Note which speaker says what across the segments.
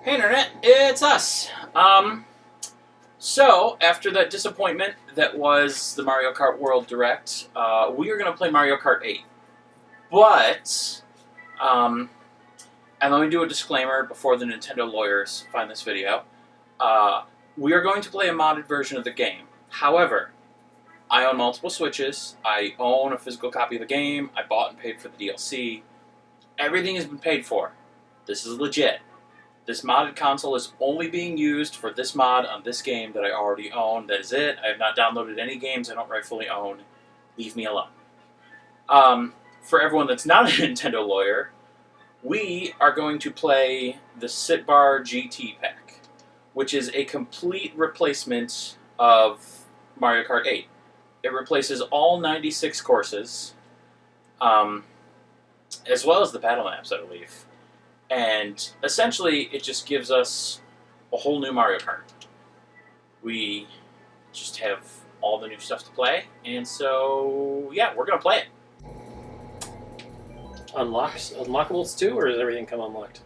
Speaker 1: Hey Internet, it's us. So after that disappointment that was the Mario Kart World Direct, we are going to play Mario Kart 8. But, and let me do a disclaimer before the Nintendo lawyers find this video. We are going to play a modded version of the game. However, I own multiple Switches. I own a physical copy of the game. I bought and paid for the DLC. Everything has been paid for. This is legit. This modded console is only being used for this mod on this game that I already own. That is it. I have not downloaded any games I don't rightfully own. Leave me alone. For everyone that's not a Nintendo lawyer, we are going to play the SitBar's GT pack, which is a complete replacement of Mario Kart 8. It replaces all 96 courses, as well as the battle maps, I believe. And essentially, it just gives us a whole new Mario Kart. We just have all the new stuff to play, and so, yeah, we're going to play it.
Speaker 2: Unlockables too, or does everything come unlocked?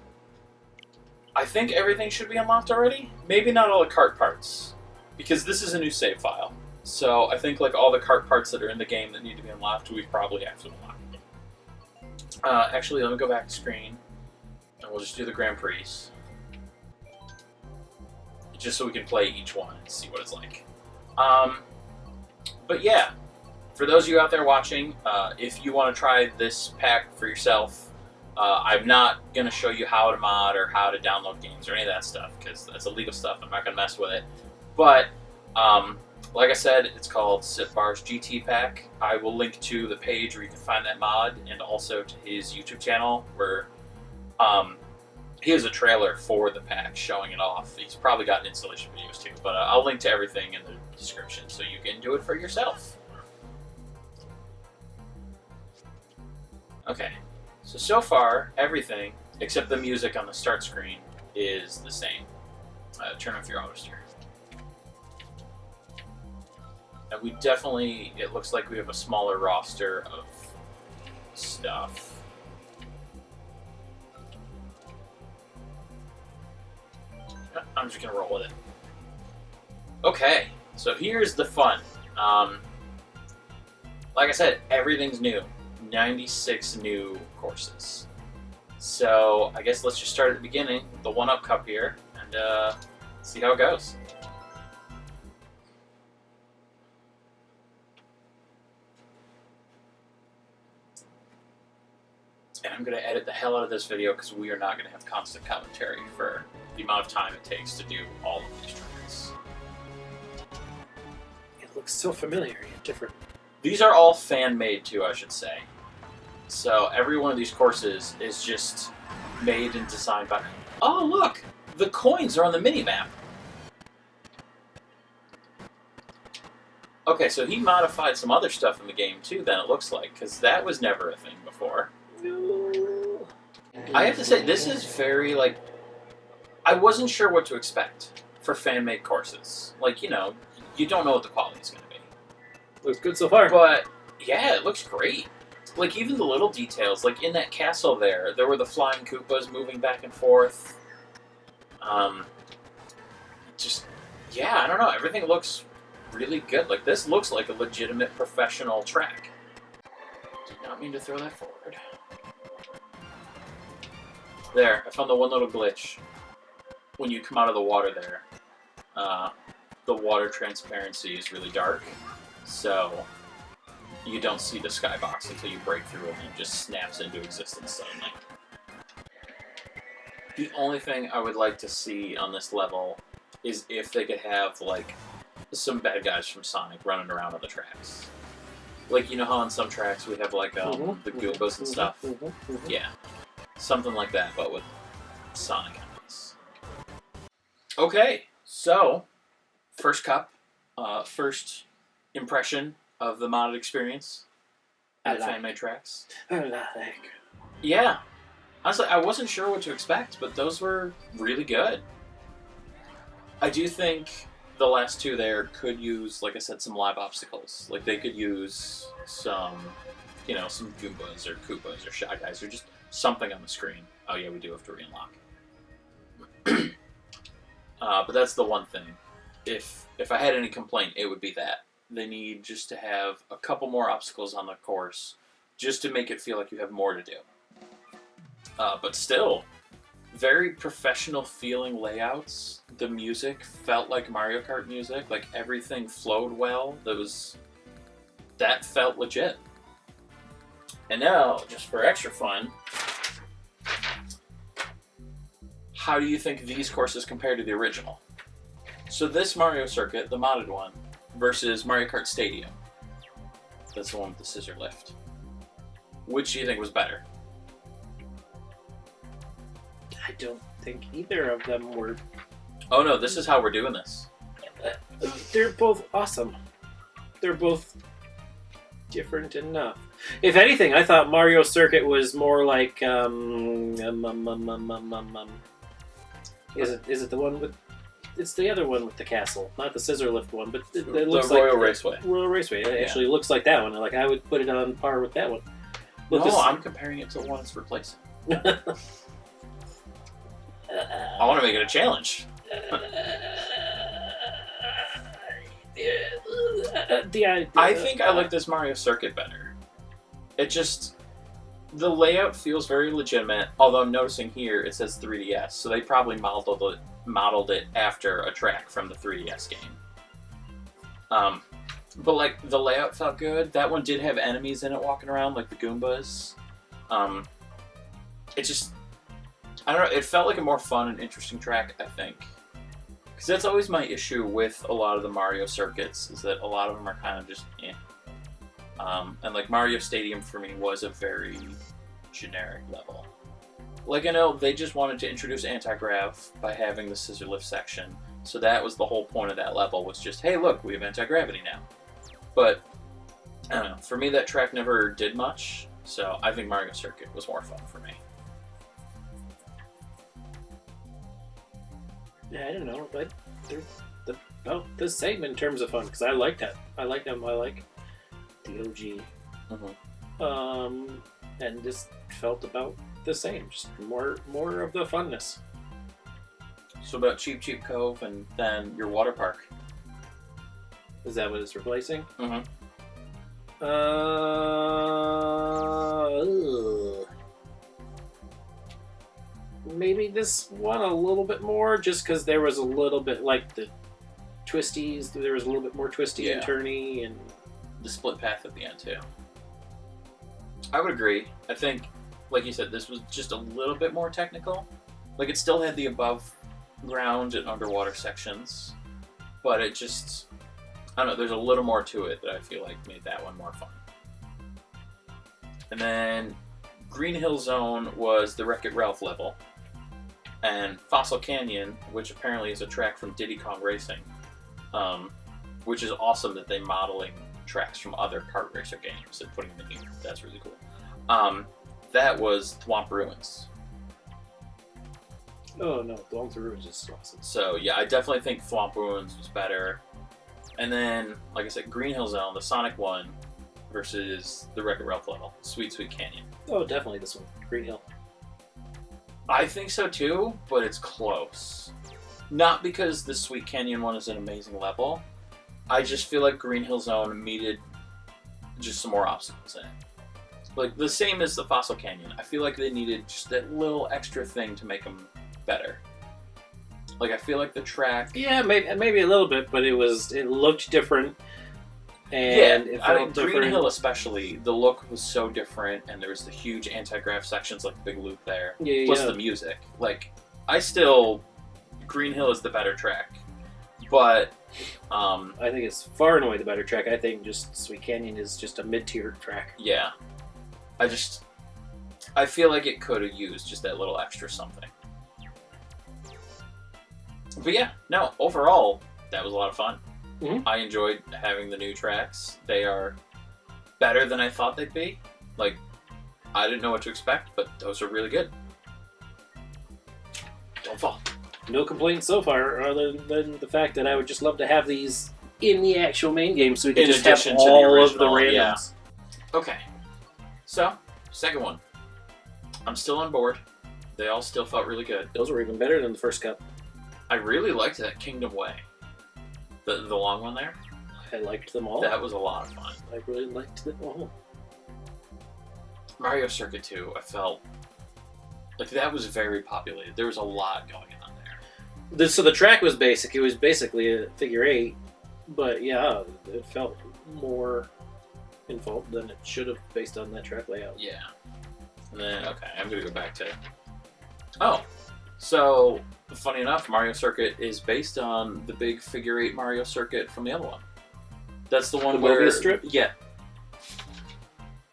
Speaker 1: I think everything should be unlocked already. Maybe not all the kart parts, because this is a new save file. So I think like all the kart parts that are in the game that need to be unlocked, we probably have to unlock. Actually, let me go back to screen. And we'll just do the Grand Prix. Just so we can play each one and see what it's like. But yeah, for those of you out there watching, if you want to try this pack for yourself, I'm not going to show you how to mod or how to download games or any of that stuff, because that's illegal stuff. I'm not going to mess with it. But, like I said, it's called SitBar's GT pack. I will link to the page where you can find that mod, and also to his YouTube channel, where he has a trailer for the pack showing it off. He's probably got installation videos too, but I'll link to everything in the description so you can do it for yourself. Okay, so far, everything except the music on the start screen is the same. Turn off your auto steer. And we definitely, it looks like we have a smaller roster of stuff. I'm just gonna roll with it. Okay, so here's the fun. Like I said, everything's new. 96 new courses. So I guess let's just start at the beginning, the 1-Up Cup here, and see how it goes. And I'm going to edit the hell out of this video because we are not going to have constant commentary for the amount of time it takes to do all of these tracks.
Speaker 2: It looks so familiar and different.
Speaker 1: These are all fan-made too, I should say. So every one of these courses is just made and designed by... Oh, look! The coins are on the mini-map. Okay, so he modified some other stuff in the game too, then it looks like, because that was never a thing before. I have to say, this is very, like... I wasn't sure what to expect for fan-made courses. Like, you know, you don't know what the quality is going to be.
Speaker 2: Looks good so far.
Speaker 1: But, yeah, it looks great. Like, even the little details, like in that castle there were the flying Koopas moving back and forth. Just, yeah, I don't know, everything looks really good. Like, this looks like a legitimate professional track. Did not mean to throw that forward. There, I found the one little glitch. When you come out of the water there, the water transparency is really dark, so you don't see the skybox until you break through it and it just snaps into existence suddenly. The only thing I would like to see on this level is if they could have, like, some bad guys from Sonic running around on the tracks. Like, you know how on some tracks we have, like, the Goombas and stuff? Yeah. Something like that, but with Sonic enemies. Okay, so, first cup, first impression of the modded experience at fan-made tracks. Yeah. Honestly, I wasn't sure what to expect, but those were really good. I do think the last two there could use, like I said, some live obstacles. Like, they could use some, you know, some Goombas or Koopas or Shy Guys or just something on the screen. Oh yeah, we do have to re-unlock. But that's the one thing. If I had any complaint, it would be that. They need just to have a couple more obstacles on the course just to make it feel like you have more to do. But still, very professional feeling layouts. The music felt like Mario Kart music. Like everything flowed well. That felt legit. And now, just for extra fun, how do you think these courses compare to the original? So this Mario Circuit, the modded one, versus Mario Kart Stadium. That's the one with the scissor lift. Which do you think was better?
Speaker 2: I don't think either of them were.
Speaker 1: Oh no, this is how we're doing this.
Speaker 2: They're both awesome. They're both different enough. If anything, I thought Mario Circuit was more like Is it the one with? It's the other one with the castle, not the scissor lift one, but it looks
Speaker 1: the Royal
Speaker 2: like
Speaker 1: Raceway.
Speaker 2: Royal Raceway. It actually looks like that one. Like I would put it on par with that one.
Speaker 1: I'm comparing it to the one it's replacing. I want to make it a challenge. I think I like this Mario Circuit better. It just... The layout feels very legitimate, although I'm noticing here it says 3DS, so they probably modeled it after a track from the 3DS game. But like, the layout felt good. That one did have enemies in it walking around, like the Goombas. It just... I don't know, it felt like a more fun and interesting track, I think. Because that's always my issue with a lot of the Mario circuits, is that a lot of them are kind of just eh. And like Mario Stadium for me was a very generic level. Like I know they just wanted to introduce anti-grav by having the scissor lift section, so that was the whole point of that level, was just, hey look, we have anti-gravity now. But, I don't know, for me that track never did much, so I think Mario Circuit was more fun for me.
Speaker 2: Yeah, I don't know, but they're about the same in terms of fun, because I like that. I like them. I like the OG.
Speaker 1: Mm-hmm.
Speaker 2: And this felt about the same, just more of the funness.
Speaker 1: So about Cheap Cheap Cove and then your water park.
Speaker 2: Is that what it's replacing?
Speaker 1: Mm-hmm.
Speaker 2: Maybe this one a little bit more, just because there was a little bit like the twisties. There was a little bit more twisty and turny, and
Speaker 1: the split path at the end too. I would agree. I think, like you said, this was just a little bit more technical. Like it still had the above ground and underwater sections, but it just, I don't know, there's a little more to it that I feel like made that one more fun. And then Green Hill Zone was the Wreck-It Ralph level. And Fossil Canyon, which apparently is a track from Diddy Kong Racing, which is awesome that they're modeling tracks from other kart racer games and putting them in here. That's really cool. That was Thwomp Ruins.
Speaker 2: Oh no, Thwomp Ruins is awesome.
Speaker 1: So yeah, I definitely think Thwomp Ruins was better. And then, like I said, Green Hill Zone, the Sonic one, versus the Wreck-It Ralph level, Sweet Sweet Canyon.
Speaker 2: Oh, definitely this one, Green Hill.
Speaker 1: I think so too, but it's close. Not because the Sweet Canyon one is an amazing level. I just feel like Green Hill Zone needed just some more obstacles in it. Like, the same as the Fossil Canyon. I feel like they needed just that little extra thing to make them better. Like, I feel like the track...
Speaker 2: Yeah, maybe a little bit, but it looked different. And it felt different.
Speaker 1: Green Hill especially, the look was so different, and there was the huge anti-grav sections, like the big loop there.
Speaker 2: Yeah,
Speaker 1: plus the music. Like, Green Hill is the better track. But,
Speaker 2: I think it's far and away the better track. I think just Sweet Canyon is just a mid-tier track.
Speaker 1: Yeah. I feel like it could have used just that little extra something. But yeah, no, overall, that was a lot of fun.
Speaker 2: Mm-hmm.
Speaker 1: I enjoyed having the new tracks. They are better than I thought they'd be. Like, I didn't know what to expect, but those are really good. Don't fall.
Speaker 2: No complaints so far, other than the fact that I would just love to have these in the actual main game, so we can just have all of the randoms.
Speaker 1: Yeah. Okay. So, second one. I'm still on board. They all still felt really good.
Speaker 2: Those were even better than the first cup.
Speaker 1: I really liked that Kingdom Way. The long one there.
Speaker 2: I liked them all.
Speaker 1: That was a lot of fun.
Speaker 2: I really liked them all.
Speaker 1: Mario Circuit 2, I felt like that was very populated. There was a lot going on there.
Speaker 2: So the track was basic. It was basically a figure 8, but yeah, it felt more involved than it should have based on that track layout.
Speaker 1: Yeah. And then, okay, I'm going to go back to... Oh, so funny enough, Mario Circuit is based on the big figure 8 Mario Circuit from the other one. That's the one where...
Speaker 2: Mobius strip?
Speaker 1: Yeah.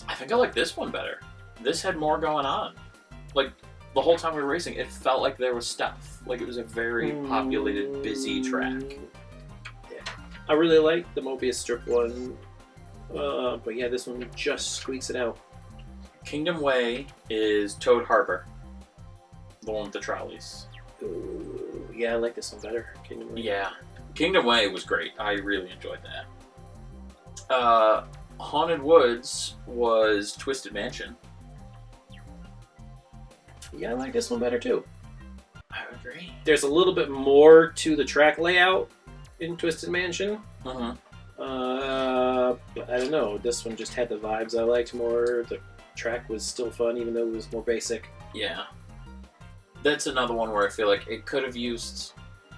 Speaker 1: I think I like this one better. This had more going on. Like, the whole time we were racing, it felt like there was stuff. Like, it was a very populated, busy track.
Speaker 2: Yeah. I really like the Mobius strip one. But yeah, this one just squeaks it out.
Speaker 1: Kingdom Way is Toad Harbor. The one with the trolleys.
Speaker 2: Ooh, yeah, I like this one better. Kingdom Way.
Speaker 1: Yeah. Kingdom Way was great. I really enjoyed that. Haunted Woods was Twisted Mansion.
Speaker 2: Yeah, I like this one better too.
Speaker 1: I would agree.
Speaker 2: There's a little bit more to the track layout in Twisted Mansion.
Speaker 1: Uh-huh.
Speaker 2: But I don't know. This one just had the vibes I liked more. The track was still fun, even though it was more basic.
Speaker 1: Yeah. That's another one where I feel like it could have used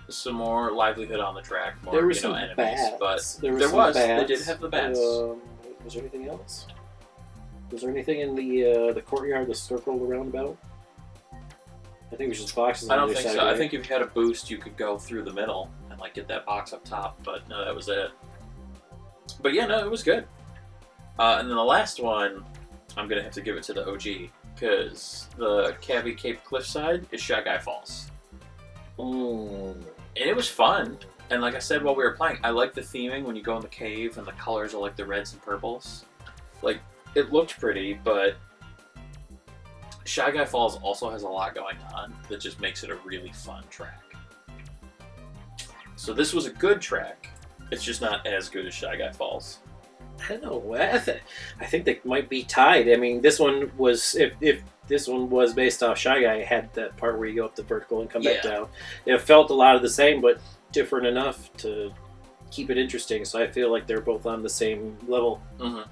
Speaker 1: some more livelihood on the track, more
Speaker 2: There were some
Speaker 1: enemies,
Speaker 2: bats.
Speaker 1: but
Speaker 2: There
Speaker 1: was.
Speaker 2: bats.
Speaker 1: They did have the bats.
Speaker 2: Was there anything else? Was there anything in the courtyard, the circle, the roundabout? I think it was just boxes.
Speaker 1: I
Speaker 2: on
Speaker 1: don't
Speaker 2: the
Speaker 1: think
Speaker 2: other
Speaker 1: so.
Speaker 2: side,
Speaker 1: I
Speaker 2: right?
Speaker 1: think if you had a boost, you could go through the middle and like get that box up top. But no, that was it. But yeah, no, it was good. And then the last one, I'm gonna have to give it to the OG because the Cabby Cape Cliffside is Shy Guy Falls, and it was fun. And like I said while we were playing, I like the theming when you go in the cave and the colors are like the reds and purples. Like it looked pretty, but Shy Guy Falls also has a lot going on that just makes it a really fun track. So this was a good track. It's just not as good as Shy Guy Falls.
Speaker 2: I don't know. I think they might be tied. I mean, this one was if this one was based off Shy Guy, it had that part where you go up the vertical and come back down. It felt a lot of the same, but different enough to keep it interesting. So I feel like they're both on the same level.
Speaker 1: Mm-hmm.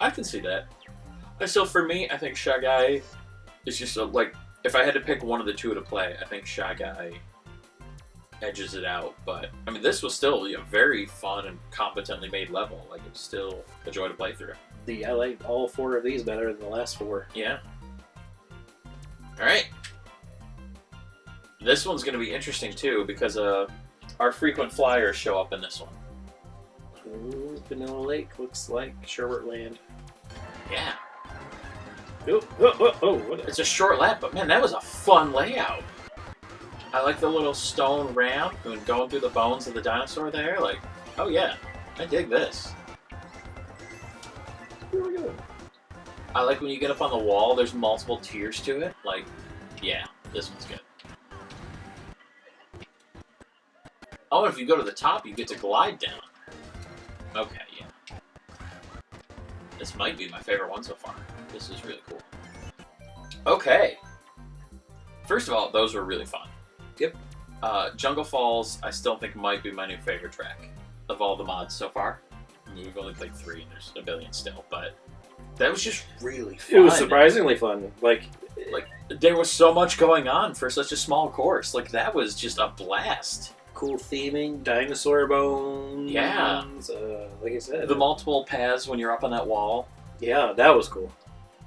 Speaker 1: I can see that. And so for me, I think Shy Guy is just like if I had to pick one of the two to play, I think Shy Guy edges it out. But I mean, this was still a very fun and competently made level. Like it's still a joy to play through.
Speaker 2: I like all 4 of these better than the last 4.
Speaker 1: Yeah. All right. This one's going to be interesting too because our frequent flyers show up in this one.
Speaker 2: Ooh, Vanilla Lake looks like Sherbert Land.
Speaker 1: Yeah.
Speaker 2: What
Speaker 1: It's a short lap, but man, that was a fun layout. I like the little stone ramp and going through the bones of the dinosaur there. Like, oh yeah, I dig this.
Speaker 2: Really good.
Speaker 1: I like when you get up on the wall, there's multiple tiers to it. Like, yeah, this one's good. Oh, and if you go to the top, you get to glide down. Okay, yeah. This might be my favorite one so far. This is really cool. Okay. First of all, those were really fun.
Speaker 2: Yep.
Speaker 1: Jungle Falls, I still think might be my new favorite track of all the mods so far. I mean, we've only played 3 and there's a billion still, but that was just really fun.
Speaker 2: It was surprisingly fun. Like
Speaker 1: there was so much going on for such a small course. Like that was just a blast.
Speaker 2: Cool theming, dinosaur bones.
Speaker 1: Yeah.
Speaker 2: Like I said,
Speaker 1: The multiple paths when you're up on that wall.
Speaker 2: Yeah, that was cool.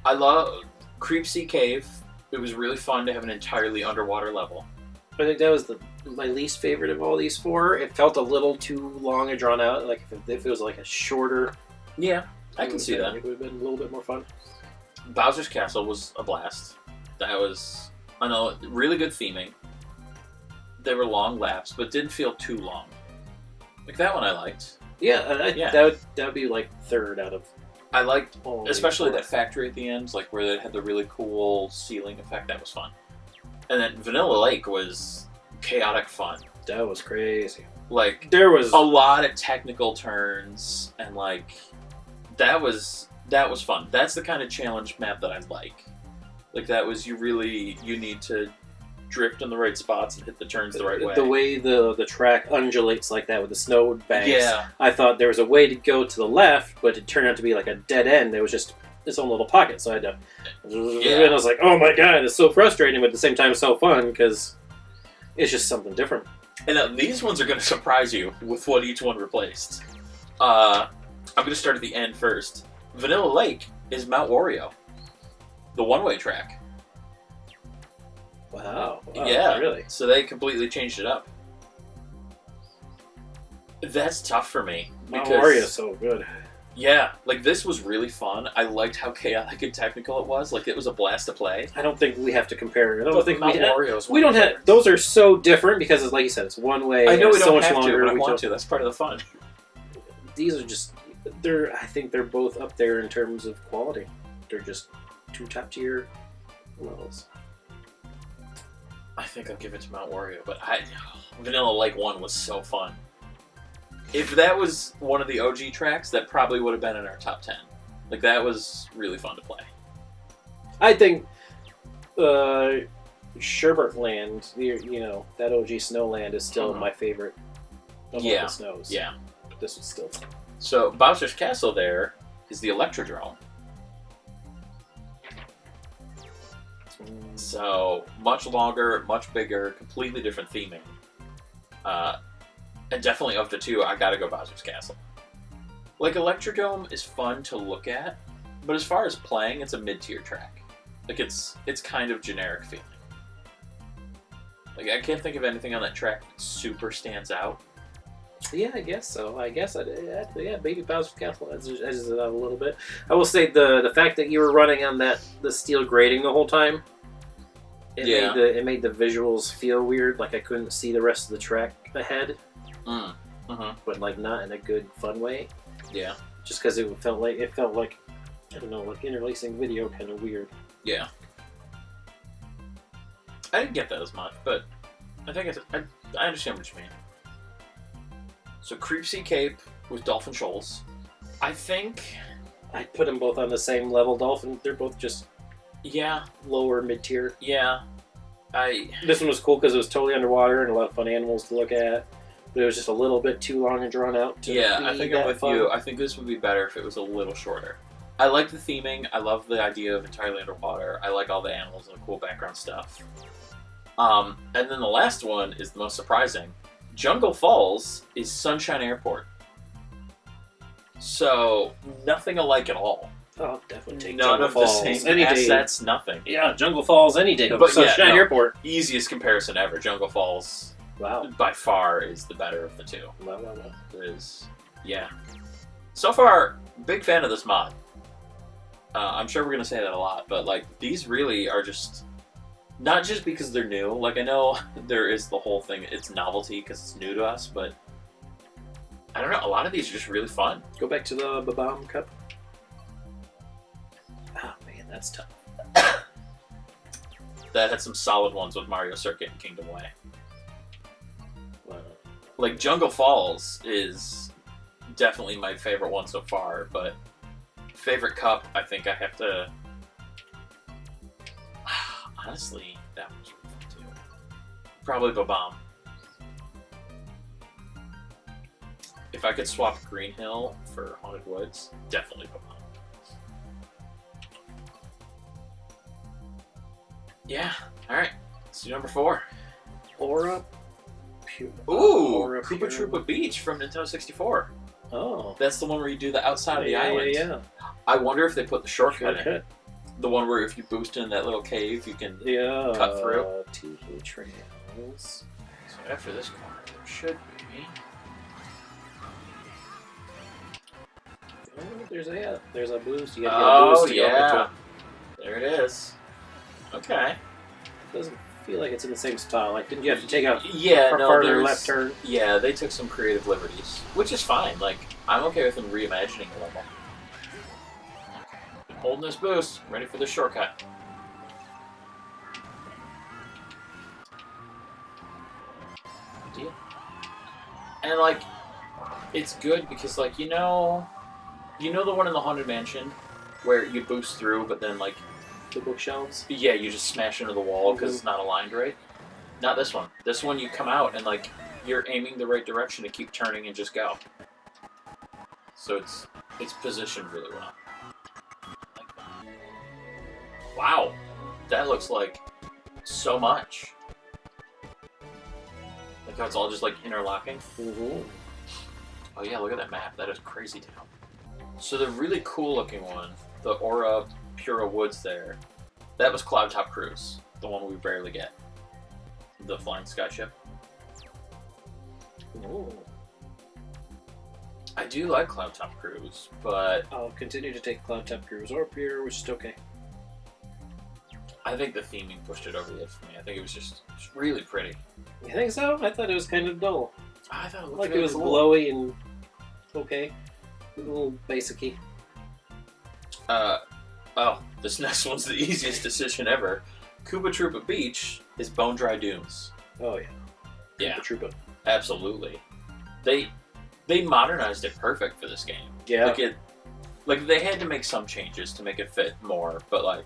Speaker 1: I love Creep Sea Cave. It was really fun to have an entirely underwater level.
Speaker 2: I think that was my least favorite of all these 4. It felt a little too long and drawn out. Like if it was like a shorter.
Speaker 1: Yeah, I can see that.
Speaker 2: It would have been a little bit more fun.
Speaker 1: Bowser's Castle was a blast. That was, I know, really good theming. They were long laps, but didn't feel too long. Like that one I liked.
Speaker 2: Yeah,
Speaker 1: Yeah.
Speaker 2: That would be like 3rd out of.
Speaker 1: I liked,
Speaker 2: all
Speaker 1: especially
Speaker 2: these 4.
Speaker 1: that factory at the end, like where they had the really cool ceiling effect. That was fun. And then Vanilla Lake was chaotic fun.
Speaker 2: That was crazy.
Speaker 1: Like
Speaker 2: There was
Speaker 1: a lot of technical turns, and like that was fun. That's the kind of challenge map that I like. Like that was you need to drift in the right spots and hit the turns the right way.
Speaker 2: The way the track undulates like that with the snow banks.
Speaker 1: Yeah.
Speaker 2: I thought there was a way to go to the left, but it turned out to be like a dead end. There was just its own little pocket, so I had to...
Speaker 1: Yeah.
Speaker 2: And I was like, oh my god, it's so frustrating, but at the same time so fun, because it's just something different.
Speaker 1: And these ones are going to surprise you with what each one replaced. I'm going to start at the end first. Vanilla Lake is Mount Wario. The one-way track.
Speaker 2: Wow.
Speaker 1: Yeah.
Speaker 2: Really?
Speaker 1: So they completely changed it up. That's tough for me.
Speaker 2: Mount
Speaker 1: Because,
Speaker 2: Wario's so good.
Speaker 1: Yeah, like this was really fun. I liked how chaotic and technical it was. Like it was a blast to play.
Speaker 2: I don't think we have to compare it. I don't
Speaker 1: But
Speaker 2: think
Speaker 1: Mount
Speaker 2: we
Speaker 1: Wario's
Speaker 2: we don't have... Those are so different because, like you said, it's one way.
Speaker 1: I know we
Speaker 2: so
Speaker 1: don't
Speaker 2: much
Speaker 1: have
Speaker 2: longer.
Speaker 1: to, but I want to. That's part of the fun.
Speaker 2: These are just... I think they're both up there in terms of quality. They're just two top-tier levels.
Speaker 1: I think I'll give it to Mount Wario, but Vanilla Lake 1 was so fun. If that was one of the OG tracks, that probably would have been in our top 10. Like, that was really fun to play.
Speaker 2: I think Sherbert Land, that OG Snowland is still my favorite of all the snows.
Speaker 1: Yeah.
Speaker 2: But this was still fun.
Speaker 1: So, Bowser's Castle there is the Electrodrome. So, much longer, much bigger, completely different theming. And definitely of the two, I gotta go Bowser's Castle. Like, Electrodrome is fun to look at, but as far as playing, it's a mid-tier track. Like, it's kind of generic feeling. Like, I can't think of anything on that track that super stands out.
Speaker 2: Yeah, I guess so. Maybe Bowser's Castle edges it out a little bit. I will say the fact that you were running on the steel grating the whole time, it made the visuals feel weird. Like I couldn't see the rest of the track ahead. But like not in a good fun way.
Speaker 1: Yeah.
Speaker 2: Just because it felt like I don't know, like interlacing video kind of weird.
Speaker 1: Yeah. I didn't get that as much, but I think I understand what you mean. So Creepsea Cape with Dolphin Shoals. I think
Speaker 2: I'd put them both on the same level. Dolphin, they're both just lower mid tier.
Speaker 1: Yeah.
Speaker 2: This one was cool because it was totally underwater and a lot of fun animals to look at. But it was just a little bit too long and drawn out.
Speaker 1: I think I'm with you. I think this would be better if it was a little shorter. I like the theming. I love the idea of entirely underwater. I like all the animals and the cool background stuff. And then the last one is the most surprising. Jungle Falls is Sunshine Airport. So, nothing alike at all.
Speaker 2: I'll definitely take
Speaker 1: None
Speaker 2: Jungle
Speaker 1: of
Speaker 2: Falls.
Speaker 1: the same
Speaker 2: any
Speaker 1: assets,
Speaker 2: day.
Speaker 1: Nothing.
Speaker 2: Yeah, Jungle Falls any day.
Speaker 1: But
Speaker 2: Sunshine Airport.
Speaker 1: Easiest comparison ever. Jungle Falls,
Speaker 2: wow,
Speaker 1: by far, is the better of the two.
Speaker 2: Wow.
Speaker 1: It is, So far, big fan of this mod. I'm sure we're going to say that a lot, but like these really are just... Not just because they're new. Like, I know there is the whole thing, it's novelty because it's new to us, but I don't know, a lot of these are just really fun.
Speaker 2: Go back to the Babam Cup. Oh, man, that's tough.
Speaker 1: That had some solid ones with Mario Circuit and Kingdom Way.
Speaker 2: Wow.
Speaker 1: Like, Jungle Falls is definitely my favorite one so far, but favorite cup, I think I have to... Honestly, that was really fun too. Probably Babam. If I could swap Green Hill for Haunted Woods, definitely Babam. Yeah, alright. Let's do number 4.
Speaker 2: Aura.
Speaker 1: Koopa Troopa Beach from Nintendo 64.
Speaker 2: Oh.
Speaker 1: That's the one where you do the outside of the island.
Speaker 2: Yeah.
Speaker 1: I wonder if they put the shortcut in. The one where if you boost in that little cave, you can cut through.
Speaker 2: TV trails.
Speaker 1: So after this corner, there should be...
Speaker 2: Oh, there's a boost. You gotta get a boost to go up to
Speaker 1: there it is. Okay.
Speaker 2: Doesn't feel like it's in the same style. Like, didn't you have to take a
Speaker 1: farther
Speaker 2: left turn?
Speaker 1: Yeah, they took some creative liberties, which is fine. Like, I'm okay with them reimagining a level. Holding this boost, ready for the shortcut. And like, it's good because like you know the one in the Haunted Mansion where you boost through, but then like
Speaker 2: the bookshelves.
Speaker 1: Yeah, you just smash into the wall because it's not aligned right. Not this one. This one you come out and like you're aiming the right direction to keep turning and just go. So it's positioned really well. Like that. Wow, that looks like so much. Like how it's all just like interlocking.
Speaker 2: Mm-hmm.
Speaker 1: Oh yeah, look at that map. That is crazy town. So the really cool looking one, the Aura Pura Woods there, that was Cloud Top Cruise, the one we rarely get. The flying skyship.
Speaker 2: Ooh.
Speaker 1: I do like Cloud Top Cruise, but
Speaker 2: I'll continue to take Cloud Top Cruise or Pure, which is okay.
Speaker 1: I think the theming pushed it over the edge for me. I think it was just really pretty.
Speaker 2: You think so? I thought it was kind of dull.
Speaker 1: I thought it looked
Speaker 2: Like
Speaker 1: really
Speaker 2: it was
Speaker 1: cool.
Speaker 2: glowy and okay. A little basic-y.
Speaker 1: Oh, this next one's the easiest decision ever. Koopa Troopa Beach is Bone Dry Dunes.
Speaker 2: Oh yeah.
Speaker 1: Yeah,
Speaker 2: Troopa.
Speaker 1: absolutely. They modernized it perfect for this game.
Speaker 2: Yeah.
Speaker 1: Like they had to make some changes to make it fit more, but like,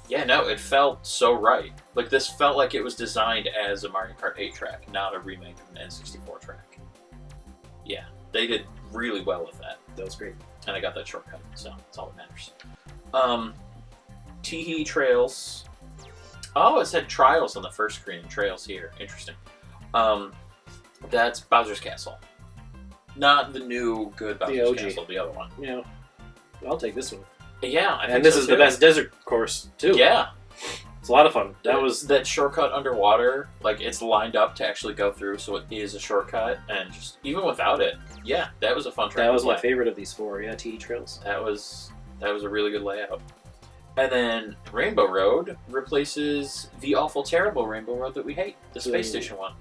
Speaker 1: yeah, no, it felt so right. Like this felt like it was designed as a Mario Kart 8 track, not a remake of an N64 track. Yeah, they did really well with that.
Speaker 2: That was great.
Speaker 1: And I got that shortcut, so that's all that matters. Teehee Trails. Oh, it said Trials on the first screen, Trails here. Interesting. That's Bowser's Castle. Not the new good Bowser's
Speaker 2: OG.
Speaker 1: Castle, the other one.
Speaker 2: Yeah. I'll take this one.
Speaker 1: Yeah, I think
Speaker 2: And this
Speaker 1: so
Speaker 2: is
Speaker 1: too.
Speaker 2: the best desert course too.
Speaker 1: Yeah.
Speaker 2: It's a lot of fun. That was
Speaker 1: that shortcut underwater, like it's lined up to actually go through, so it is a shortcut, and just even without it, yeah, that was a fun track.
Speaker 2: that was
Speaker 1: to
Speaker 2: my
Speaker 1: play.
Speaker 2: favorite of these four. Yeah, TE Trails.
Speaker 1: That was a really good layout. And then Rainbow Road replaces the awful, terrible Rainbow Road that we hate, the Space Station one.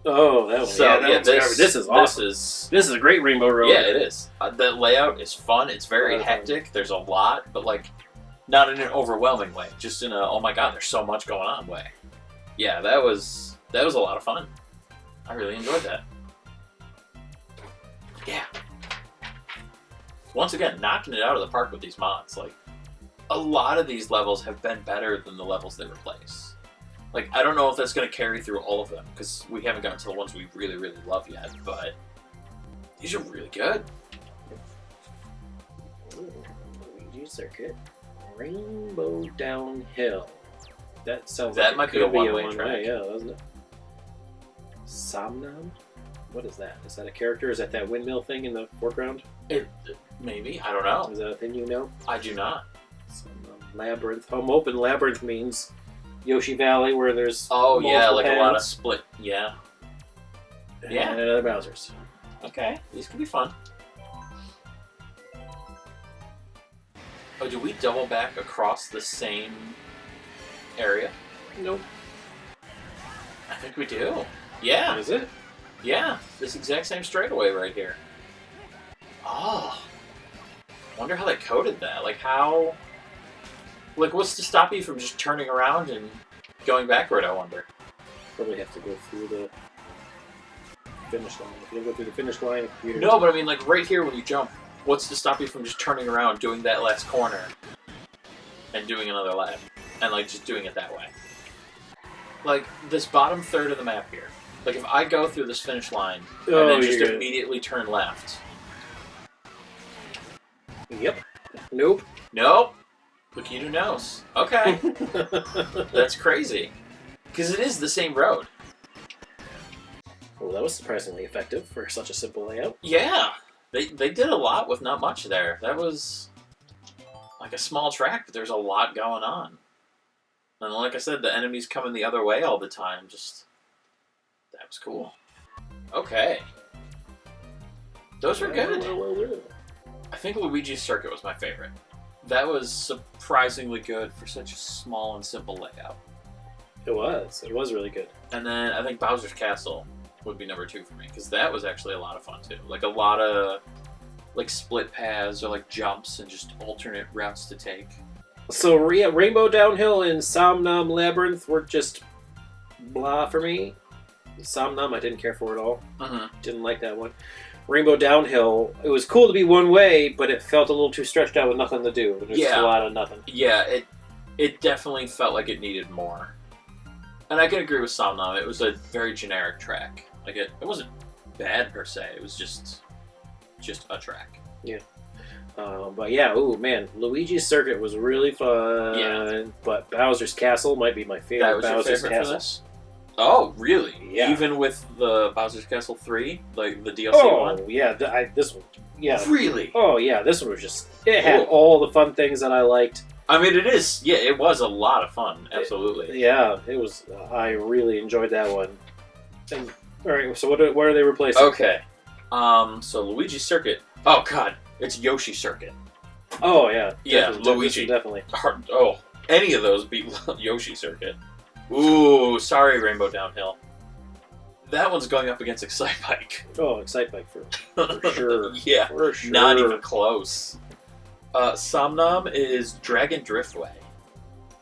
Speaker 2: Oh, that one.
Speaker 1: So
Speaker 2: yeah, that
Speaker 1: yeah,
Speaker 2: one's covered. This is awesome. This is a great Rainbow Road.
Speaker 1: Yeah, it is. The layout is fun. It's very
Speaker 2: Lot of fun.
Speaker 1: hectic. There's a lot, but like not in an overwhelming way. Just in a oh my god, there's so much going on way. Yeah, that was a lot of fun. I really enjoyed that. Yeah. Once again, knocking it out of the park with these mods. Like a lot of these levels have been better than the levels they replace. Like I don't know if that's going to carry through all of them because we haven't gotten to the ones we really, really love yet, but these are really good.
Speaker 2: Luigi Circuit. Rainbow Downhill. That sounds
Speaker 1: That
Speaker 2: like
Speaker 1: might
Speaker 2: it
Speaker 1: be a
Speaker 2: could
Speaker 1: one-way
Speaker 2: one-way,
Speaker 1: track.
Speaker 2: Yeah, doesn't it? Somnam? What is that? Is that a character? Is that windmill thing in the foreground?
Speaker 1: Maybe, I don't know.
Speaker 2: Is that a thing you know?
Speaker 1: I do not.
Speaker 2: Labyrinth. Home open labyrinth means Yoshi Valley, where there's
Speaker 1: Oh yeah,
Speaker 2: multiple
Speaker 1: like a lot of
Speaker 2: paths,
Speaker 1: split. Yeah.
Speaker 2: and
Speaker 1: yeah.
Speaker 2: other Bowser's.
Speaker 1: Okay, these could be fun. Oh, do we double back across the same area?
Speaker 2: Nope.
Speaker 1: I think we do. Yeah.
Speaker 2: Is it?
Speaker 1: Yeah, this exact same straightaway right here. Oh. Wonder how they coded that. Like how... Like what's to stop you from just turning around and going backward, I wonder?
Speaker 2: Probably have to go through the finish line. If you don't go through the finish line, you
Speaker 1: No, but I mean like right here when you jump, what's to stop you from just turning around, doing that last corner, and doing another lap? And like just doing it that way. Like this bottom third of the map here. Like if I go through this finish line and then just immediately turn left.
Speaker 2: Yep. Nope.
Speaker 1: Nope. Lukido knows. Okay. That's crazy. Because it is the same road.
Speaker 2: Well, that was surprisingly effective for such a simple layout.
Speaker 1: Yeah. They did a lot with not much there. That was like a small track, but there's a lot going on. And like I said, the enemies coming the other way all the time. Just... That was cool. Okay. Those were good. I think Luigi's Circuit was my favorite. That was surprisingly good for such a small and simple layout.
Speaker 2: It was. It was really good.
Speaker 1: And then I think Bowser's Castle would be number 2 for me, because that was actually a lot of fun too. Like a lot of like split paths or like jumps and just alternate routes to take.
Speaker 2: So yeah, Rainbow Downhill and Somnam Labyrinth were just blah for me. Somnam I didn't care for at all. Didn't like that one. Rainbow Downhill, it was cool to be one way, but it felt a little too stretched out with nothing to do. There's just a lot of nothing.
Speaker 1: Yeah, it definitely felt like it needed more. And I can agree with Somnom. It was a very generic track. Like it wasn't bad per se. It was just a track.
Speaker 2: Yeah. But yeah, ooh man, Luigi's Circuit was really fun.
Speaker 1: Yeah.
Speaker 2: But Bowser's Castle might be my favorite.
Speaker 1: That was
Speaker 2: Bowser's
Speaker 1: your favorite
Speaker 2: Castle.
Speaker 1: for this? Oh, really?
Speaker 2: Yeah.
Speaker 1: Even with the Bowser's Castle 3, like the DLC one?
Speaker 2: Oh yeah, this one. Yeah.
Speaker 1: Really?
Speaker 2: Oh yeah, this one was just. It had all the fun things that I liked.
Speaker 1: I mean, it is. Yeah, it was a lot of fun. Absolutely.
Speaker 2: It was. I really enjoyed that one. And, all right, so what are they replacing?
Speaker 1: Okay. So Luigi's Circuit. Oh God, it's Yoshi Circuit.
Speaker 2: Oh yeah.
Speaker 1: Yeah, Luigi.
Speaker 2: Definitely.
Speaker 1: Any of those beat Yoshi Circuit. Ooh, sorry, Rainbow Downhill. That one's going up against Excitebike.
Speaker 2: Oh, Excitebike for sure.
Speaker 1: Yeah,
Speaker 2: for sure.
Speaker 1: Not even close. Somnom is Dragon Driftway.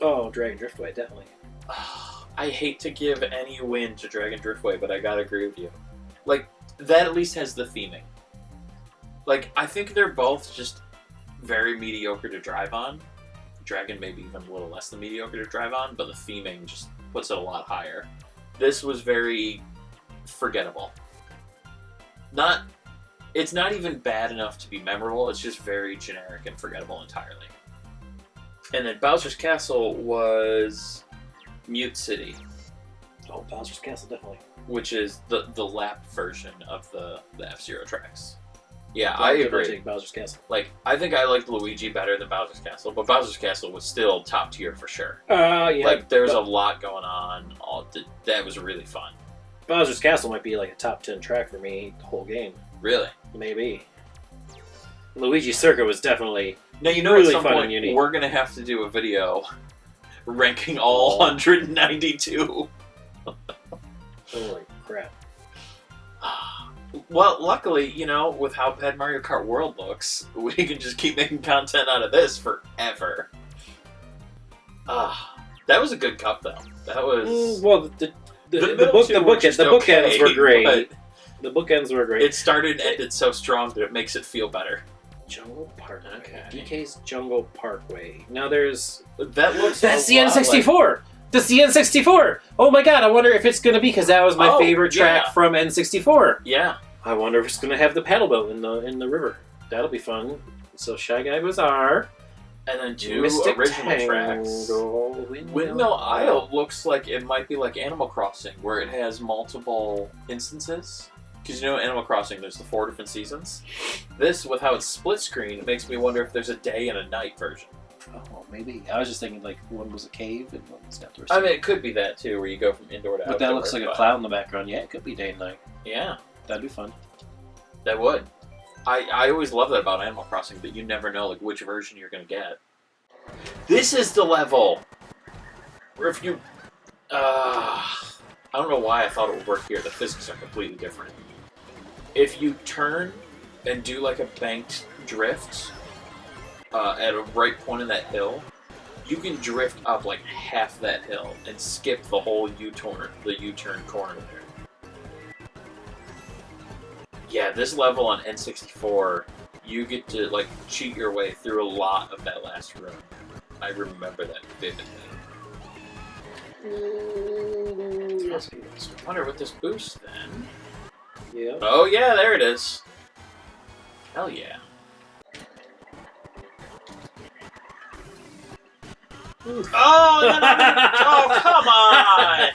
Speaker 2: Oh, Dragon Driftway, definitely.
Speaker 1: I hate to give any win to Dragon Driftway, but I gotta agree with you. Like, that at least has the theming. Like, I think they're both just very mediocre to drive on. Dragon maybe even a little less than mediocre to drive on, but the theming just puts it a lot higher. This was very forgettable. It's not even bad enough to be memorable, it's just very generic and forgettable entirely. And then Bowser's Castle was Mute City.
Speaker 2: Oh, Bowser's Castle, definitely.
Speaker 1: Which is the lap version of the F-Zero tracks. Yeah,
Speaker 2: I
Speaker 1: agree.
Speaker 2: Take Bowser's Castle.
Speaker 1: Like, I think I liked Luigi better than Bowser's Castle, but Bowser's Castle was still top tier for sure.
Speaker 2: Yeah.
Speaker 1: Like, there's a lot going on. That was really fun.
Speaker 2: Bowser's Castle might be like a top 10 track for me the whole game.
Speaker 1: Really?
Speaker 2: Maybe. Luigi's Circuit was definitely
Speaker 1: now you know
Speaker 2: really
Speaker 1: at some
Speaker 2: fun
Speaker 1: point
Speaker 2: and unique.
Speaker 1: We're gonna have to do a video ranking all 192.
Speaker 2: Holy crap!
Speaker 1: Well, luckily, with how bad Mario Kart World looks, we can just keep making content out of this forever. That was a good cup, though. That was
Speaker 2: well. The bookends were great. The bookends were great.
Speaker 1: It started and ended so strong that it makes it feel better.
Speaker 2: Jungle Park.
Speaker 1: Okay.
Speaker 2: DK's Jungle Parkway. Now there's
Speaker 1: that's
Speaker 2: the N64. That's the N64. Oh my god! I wonder if it's gonna be because that was my favorite track from N64.
Speaker 1: Yeah.
Speaker 2: I wonder if it's gonna have the paddle boat in the river. That'll be fun. So Shy Guy Bazaar.
Speaker 1: And then two
Speaker 2: Mystic
Speaker 1: original
Speaker 2: Tangle,
Speaker 1: tracks. Windmill Isle looks like it might be like Animal Crossing, where it has multiple instances. Because Animal Crossing, there's the 4 different seasons. This, with how it's split screen, it makes me wonder if there's a day and a night version.
Speaker 2: Oh, maybe. I was just thinking like one was a cave and one was outdoors.
Speaker 1: I mean, it could be that too, where you go from indoor to outdoor.
Speaker 2: But that looks like a cloud in the background. Yeah, it could be day and night.
Speaker 1: Yeah.
Speaker 2: That'd be fun.
Speaker 1: That would. I always love that about Animal Crossing, that you never know like which version you're going to get. This is the level where if you... I don't know why I thought it would work here. The physics are completely different. If you turn and do like a banked drift at a right point in that hill, you can drift up like half that hill and skip the whole U-turn corner there. Yeah, this level on N64, you get to like cheat your way through a lot of that last room. I remember that vividly. I wonder what this boost then.
Speaker 2: Yeah.
Speaker 1: Oh yeah, there it is. Hell yeah. Oh, no. Oh, come on!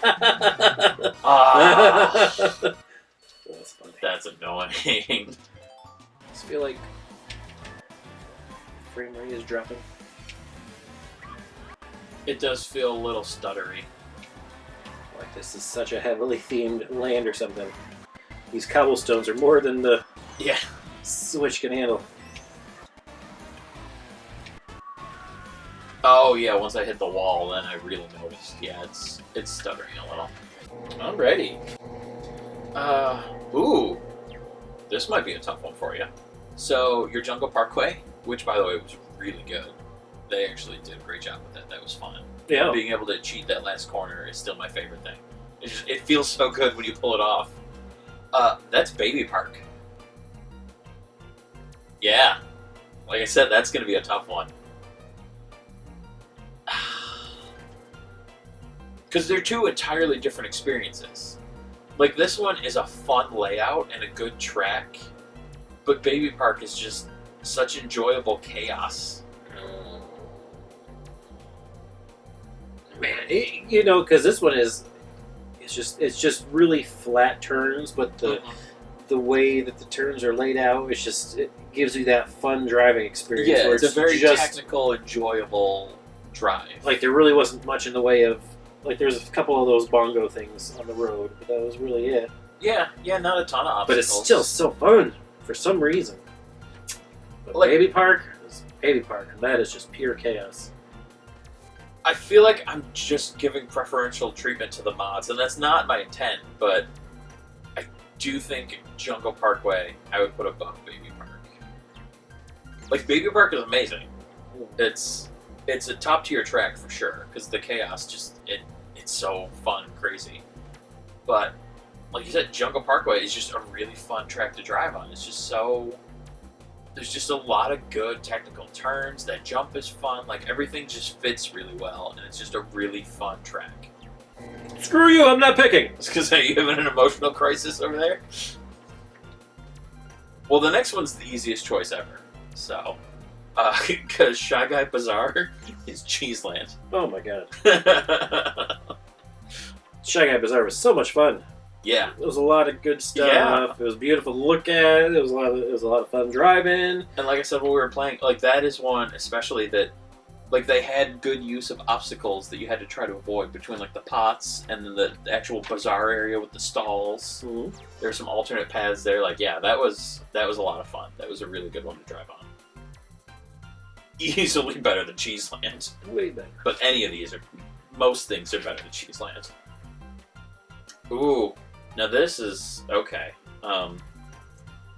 Speaker 2: That's funny.
Speaker 1: That's annoying.
Speaker 2: I just feel like frame rate is dropping.
Speaker 1: It does feel a little stuttery.
Speaker 2: Like this is such a heavily themed land or something. These cobblestones are more than the Switch can handle.
Speaker 1: Oh yeah, once I hit the wall, then I really noticed. Yeah, it's stuttering a little. I'm ready. Ooh, this might be a tough one for you. So your Jungle Parkway, which by the way was really good. They actually did a great job with that. That was fun.
Speaker 2: Yeah.
Speaker 1: Being able to cheat that last corner is still my favorite thing. It feels so good when you pull it off. That's Baby Park. Yeah. Like I said, that's going to be a tough one. Because they're two entirely different experiences. Like, this one is a fun layout and a good track, but Baby Park is just such enjoyable chaos.
Speaker 2: Man, because this one is, it's just really flat turns, but the way that the turns are laid out, it gives you that fun driving experience.
Speaker 1: Yeah,
Speaker 2: where
Speaker 1: it's a very technical, enjoyable drive.
Speaker 2: Like, there really wasn't much in the way of, like, there's a couple of those bongo things on the road, but that was really it.
Speaker 1: Yeah, not a ton of obstacles.
Speaker 2: But it's still so fun for some reason. But
Speaker 1: Like,
Speaker 2: Baby Park is Baby Park, and that is just pure chaos.
Speaker 1: I feel like I'm just giving preferential treatment to the mods, and that's not my intent, but I do think Jungle Parkway I would put above Baby Park. Like, Baby Park is amazing. It's a top tier track for sure, because the chaos it's so fun and crazy. But like you said, Jungle Parkway is just a really fun track to drive on. It's just there's just a lot of good technical turns. That jump is fun. Like, everything just fits really well, and it's just a really fun track.
Speaker 2: Screw you, I'm not picking.
Speaker 1: I was gonna say, you having an emotional crisis over there? Well, the next one's the easiest choice ever. So, because Shy Guy Bazaar is Cheeseland.
Speaker 2: Oh my god. Shy Guy Bazaar was so much fun.
Speaker 1: Yeah.
Speaker 2: There was a lot of good stuff.
Speaker 1: Yeah.
Speaker 2: It was beautiful to look at. It was a lot of fun driving.
Speaker 1: And like I said when we were playing, like, that is one especially that, like, they had good use of obstacles that you had to try to avoid between, like, the pots and then the actual bazaar area with the stalls.
Speaker 2: Mm-hmm.
Speaker 1: There's some alternate paths there. Like, yeah, that was a lot of fun. That was a really good one to drive on. Easily better than Cheeseland.
Speaker 2: Way better.
Speaker 1: But most things are better than Cheeseland. Ooh, now this is okay.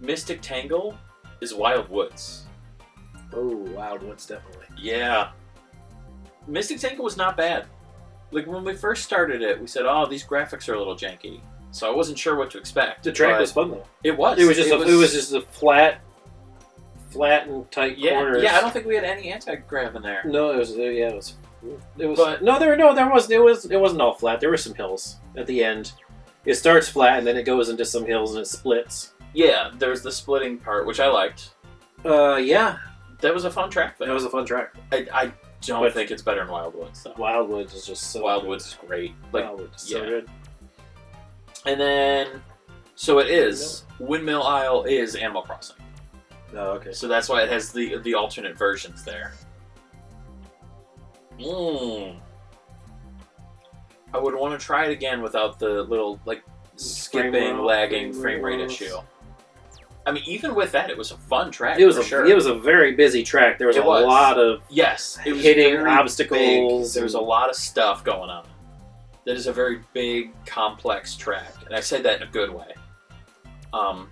Speaker 1: Mystic Tangle is Wild Woods.
Speaker 2: Oh, Wild Woods, definitely.
Speaker 1: Yeah. Mystic Tangle was not bad. Like, when we first started it, we said, oh, these graphics are a little janky. So I wasn't sure what to expect.
Speaker 2: The track was fun, though.
Speaker 1: It was.
Speaker 2: It was just a flat and tight corners.
Speaker 1: Yeah, I don't think we had any anti-grav in there.
Speaker 2: No, it was. But no, there wasn't. It wasn't all flat. There were some hills at the end. It starts flat and then it goes into some hills and it splits.
Speaker 1: Yeah, there was the splitting part, which I liked.
Speaker 2: Yeah.
Speaker 1: That was a fun track, though.
Speaker 2: That was a fun track.
Speaker 1: I don't think it's better than Wild Woods, though.
Speaker 2: Wild Woods is just so
Speaker 1: Wild
Speaker 2: good.
Speaker 1: Woods is great. Like,
Speaker 2: Wild Woods is so good.
Speaker 1: And then, so it is, Windmill Isle is Animal Crossing.
Speaker 2: Oh, okay.
Speaker 1: So that's why it has the alternate versions there. I would want to try it again without the little, like, skipping, lagging frame rate issue. I mean, even with that, it was a fun track. It was
Speaker 2: a very busy track. There was a lot of
Speaker 1: it was
Speaker 2: hitting obstacles.
Speaker 1: There was a lot of stuff going on. That is a very big, complex track, and I say that in a good way.
Speaker 2: And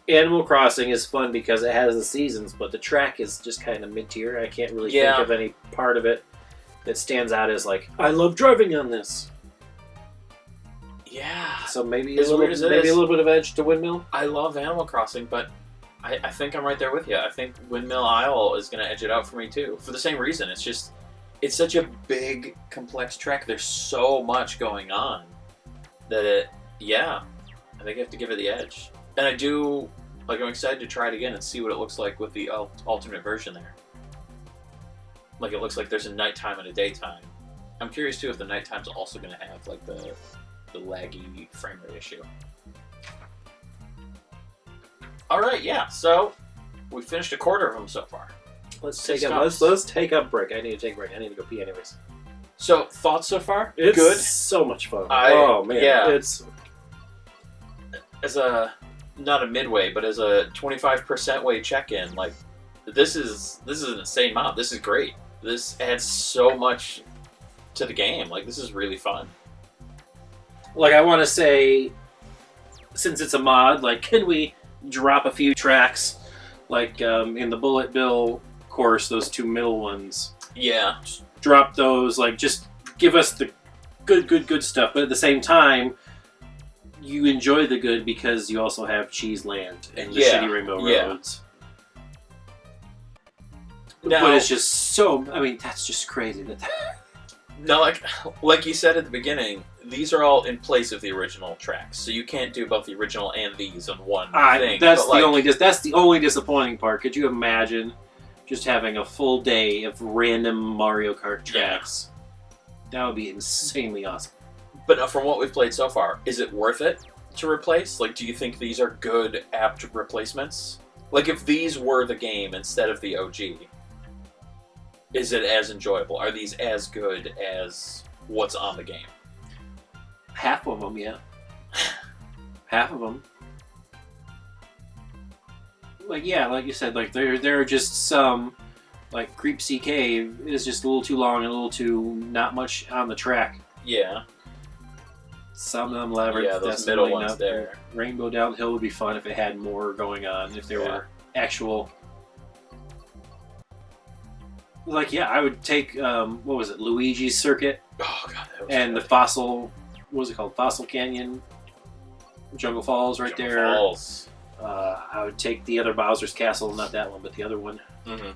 Speaker 2: Animal Crossing is fun because it has the seasons, but the track is just kind of mid-tier. I can't really think of any part of it that stands out as like, I love driving on this.
Speaker 1: Yeah.
Speaker 2: So maybe a little bit of edge to Windmill.
Speaker 1: I love Animal Crossing, but I think I'm right there with you. I think Windmill Isle is going to edge it out for me too, for the same reason. It's such a big, complex track. There's so much going on that I think I have to give it the edge. And I'm excited to try it again and see what it looks like with the alternate version there. Like, it looks like there's a nighttime and a daytime. I'm curious too if the nighttime's also going to have like the laggy frame rate issue. All right, yeah. So we finished a quarter of them so far.
Speaker 2: Let's take a break. I need to take a break. I need to go pee anyways.
Speaker 1: So thoughts so far?
Speaker 2: It's
Speaker 1: good.
Speaker 2: So much fun.
Speaker 1: Oh man,
Speaker 2: yeah.
Speaker 1: It's as a not a midway, but as a 25% way check-in. Like, this is an insane mod. This is great. This adds so much to the game. Like, this is really fun.
Speaker 2: Like, I want to say, since it's a mod, like, can we drop a few tracks, like in the Bullet Bill course, those two middle ones?
Speaker 1: Yeah.
Speaker 2: Just drop those, like, just give us the good stuff. But at the same time, you enjoy the good because you also have Cheeseland and the shitty Rainbow Roads.
Speaker 1: Now,
Speaker 2: but it's just so, I mean, that's just crazy.
Speaker 1: No, like you said at the beginning, these are all in place of the original tracks, so you can't do both the original and these on one thing.
Speaker 2: That's the only disappointing part. Could you imagine just having a full day of random Mario Kart tracks? Yeah. That would be insanely awesome.
Speaker 1: But from what we've played so far, is it worth it to replace? Like, do you think these are good, apt replacements? Like, if these were the game instead of the OG, is it as enjoyable? Are these as good as what's on the game?
Speaker 2: Half of them, yeah. Half of them. Like, yeah, like you said, like there are just some, like Creep Sea Cave is just a little too long and a little too not much on the track.
Speaker 1: Yeah.
Speaker 2: Some of them Labyrinth.
Speaker 1: Yeah, those middle ones there.
Speaker 2: Rainbow Downhill would be fun if it had more going on. If there were actual. Like, yeah, I would take what was it, Luigi's Circuit?
Speaker 1: Oh god, that was
Speaker 2: and
Speaker 1: good.
Speaker 2: the Fossil. What was it called? Fossil Canyon. Jungle Falls, right
Speaker 1: Jungle
Speaker 2: there.
Speaker 1: Falls.
Speaker 2: I would take the other Bowser's Castle, not that one, but the other one.
Speaker 1: Mm-hmm.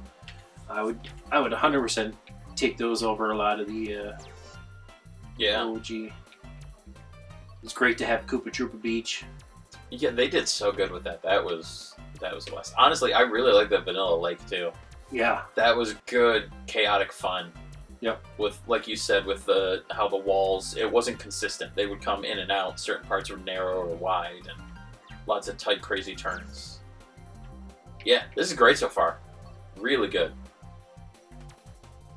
Speaker 2: I would 100% take those over a lot of the OG. It's great to have Koopa Troopa Beach.
Speaker 1: Yeah, they did so good with that. That was the best. Honestly, I really like the Vanilla Lake too.
Speaker 2: Yeah,
Speaker 1: that was good, chaotic fun.
Speaker 2: Yep.
Speaker 1: With, like you said, with how the walls, it wasn't consistent. They would come in and out. Certain parts were narrow or wide, and lots of tight, crazy turns. Yeah, this is great so far. Really good.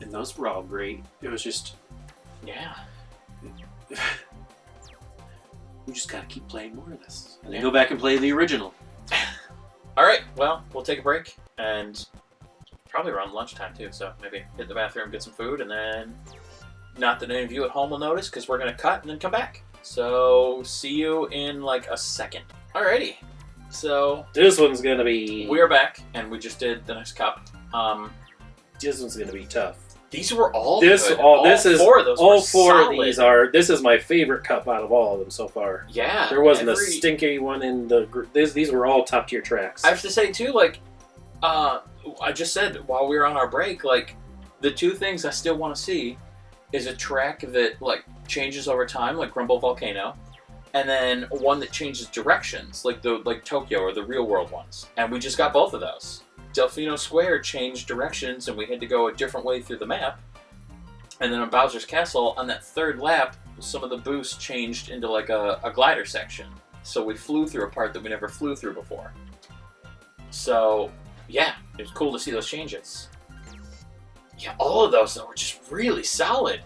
Speaker 2: And those were all great. It was just,
Speaker 1: yeah.
Speaker 2: We just gotta keep playing more of this, and then go back and play the original.
Speaker 1: All right. Well, we'll take a break and. Probably around lunchtime too, so maybe hit the bathroom, get some food, and then not that any of you at home will notice because we're going to cut and then come back. So see you in like a second. Alrighty, so
Speaker 2: this one's going to be...
Speaker 1: We are back, and we just did the next cup.
Speaker 2: This one's going to be tough.
Speaker 1: These were all
Speaker 2: good. All four of those all four solid. Of these are... This is my favorite cup out of all of them so far.
Speaker 1: Yeah.
Speaker 2: There wasn't a stinky one in the group. These were all top tier tracks.
Speaker 1: I have to say too, like... I just said while we were on our break, like, the two things I still want to see is a track that, like, changes over time, like Grumble Volcano, and then one that changes directions, like Tokyo or the real world ones. And we just got both of those. Delfino Square changed directions, and we had to go a different way through the map. And then on Bowser's Castle, on that third lap, some of the boosts changed into, like, a glider section. So we flew through a part that we never flew through before. So... yeah, it was cool to see those changes. Yeah, all of those, though, were just really solid.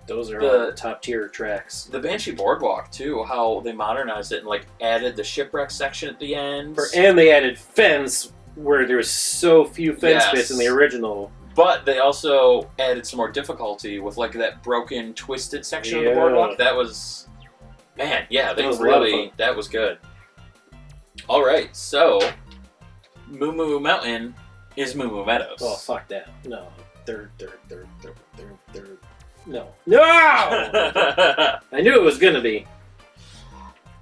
Speaker 2: Those are all top tier tracks.
Speaker 1: The Banshee Boardwalk, too, how they modernized it and, like, added the shipwreck section at the end.
Speaker 2: And they added fence, where there was so few fence bits in the original.
Speaker 1: But they also added some more difficulty with, like, that broken, twisted section of the boardwalk. That was... man, yeah, they really... that was good. All right, so... Moo Moo Mountain is Moo Moo Meadows.
Speaker 2: Oh, fuck that. No. They're no. No! I knew it was gonna be.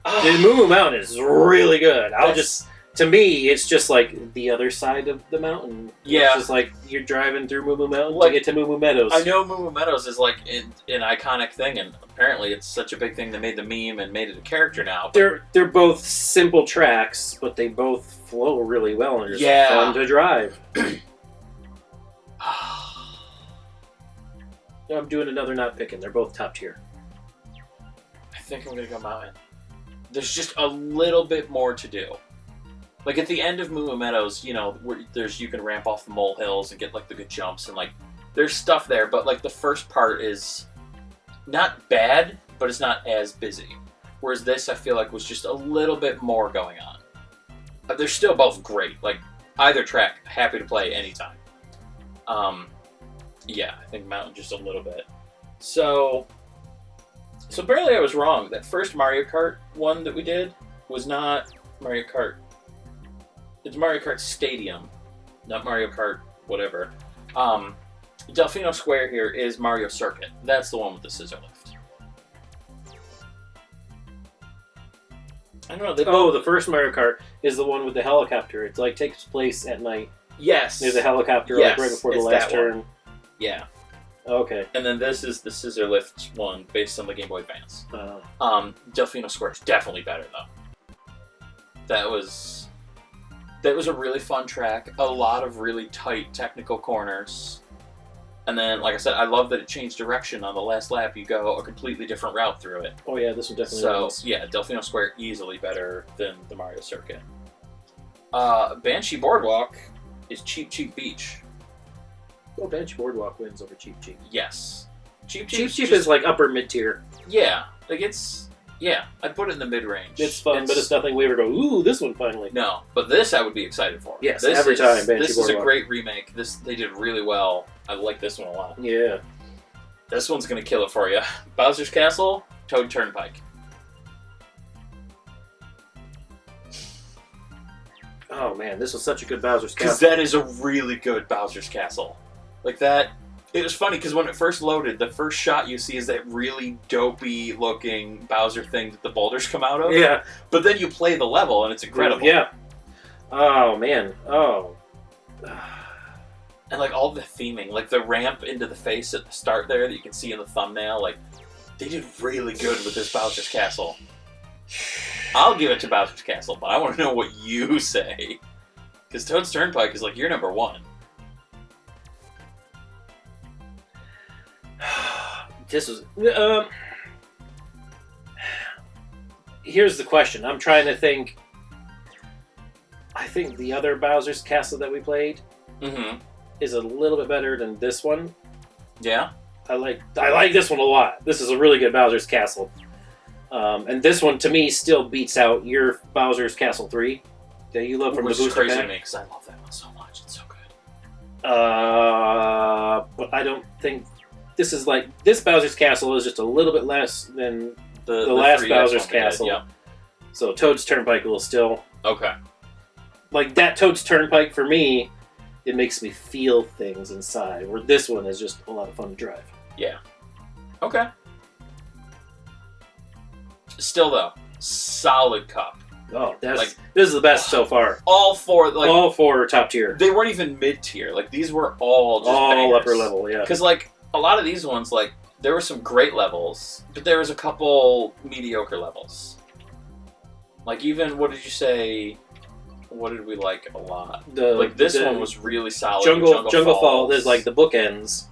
Speaker 2: The Moo Moo Mountain is really good. To me, it's just like the other side of the mountain.
Speaker 1: Yeah.
Speaker 2: It's just like you're driving through Moo Moo Mountain to get to Moo Moo Meadows.
Speaker 1: I know Moo Moo Meadows is like an iconic thing, and apparently it's such a big thing they made the meme and made it a character now.
Speaker 2: They're both simple tracks, but they both flow really well and are just fun to drive. I'm doing another not picking. They're both top tier.
Speaker 1: I think I'm going to go Mountain. There's just a little bit more to do. Like, at the end of Moo Moo Meadows, you know, you can ramp off the molehills and get, like, the good jumps, and, like, there's stuff there, but, like, the first part is not bad, but it's not as busy. Whereas this, I feel like, was just a little bit more going on. They're still both great. Like, either track, happy to play anytime. Yeah, I think Mountain just a little bit. So apparently I was wrong. That first Mario Kart one that we did was not Mario Kart. It's Mario Kart Stadium, not Mario Kart whatever. Delfino Square here is Mario Circuit. That's the one with the scissor lift. I don't know.
Speaker 2: The first Mario Kart is the one with the helicopter. It's like takes place at night.
Speaker 1: Yes.
Speaker 2: There's a helicopter like right before the last turn.
Speaker 1: Yeah.
Speaker 2: Okay.
Speaker 1: And then this is the scissor lift one based on the Game Boy Advance.
Speaker 2: Uh,
Speaker 1: Delfino Square is definitely better though. That was a really fun track. A lot of really tight technical corners. And then, like I said, I love that it changed direction on the last lap. You go a completely different route through it.
Speaker 2: oh yeah, this one definitely
Speaker 1: So,
Speaker 2: was.
Speaker 1: yeah, Delfino Square easily better than the Mario Circuit. Banshee Boardwalk is Cheap Cheap Beach.
Speaker 2: Oh, Banshee Boardwalk wins over Cheap Cheap.
Speaker 1: Yes.
Speaker 2: Cheap Cheap is like upper mid tier.
Speaker 1: Yeah. Like I'd put it in the mid-range.
Speaker 2: It's fun, but it's nothing we ever go, ooh, this one finally.
Speaker 1: No, but this I would be excited for.
Speaker 2: Yes,
Speaker 1: this
Speaker 2: every time Banshee
Speaker 1: This is a
Speaker 2: Boardwalk.
Speaker 1: great remake. They did really well. I like this one a lot.
Speaker 2: Yeah.
Speaker 1: This one's going to kill it for you. Bowser's Castle, Toad Turnpike.
Speaker 2: Oh man, this was such a good Bowser's
Speaker 1: Because
Speaker 2: Castle.
Speaker 1: that is a really good Bowser's Castle. Like that, it was funny because when it first loaded, the first shot you see is that really dopey looking Bowser thing that the boulders come out of.
Speaker 2: Yeah.
Speaker 1: But then you play the level and it's incredible.
Speaker 2: Yeah. Oh man. Oh.
Speaker 1: And like all the theming, like the ramp into the face at the start there that you can see in the thumbnail, like they did really good with this Bowser's Castle. I'll give it to Bowser's Castle, but I want to know what you say. Because Toad's Turnpike is like your number one.
Speaker 2: This was. Here's the question. I'm trying to think. I think the other Bowser's Castle that we played is a little bit better than this one.
Speaker 1: Yeah.
Speaker 2: I like this one a lot. This is a really good Bowser's Castle. And this one, to me, still beats out your Bowser's Castle 3 that you love from the
Speaker 1: Which is
Speaker 2: booster
Speaker 1: crazy
Speaker 2: pack.
Speaker 1: to me because I love that one so much. It's so good.
Speaker 2: But I don't think this is like this Bowser's Castle is just a little bit less than the last
Speaker 1: 3DS
Speaker 2: Bowser's
Speaker 1: one we did,
Speaker 2: Castle.
Speaker 1: yeah.
Speaker 2: So Toad's Turnpike will still
Speaker 1: Okay.
Speaker 2: like that. Toad's Turnpike for me, it makes me feel things inside. Where this one is just a lot of fun to drive.
Speaker 1: Yeah. Okay. Still though, solid cup.
Speaker 2: Oh, that's
Speaker 1: Like-
Speaker 2: this is the best so far.
Speaker 1: All four, like
Speaker 2: All four are top tier.
Speaker 1: they weren't even mid tier. Like these were all just
Speaker 2: All
Speaker 1: bangers.
Speaker 2: upper level, yeah.
Speaker 1: Because like a lot of these ones, like there were some great levels, but there was a couple mediocre levels. Like even what did you say? What did we like a lot? Like this one was really solid.
Speaker 2: Jungle Falls is like the bookends,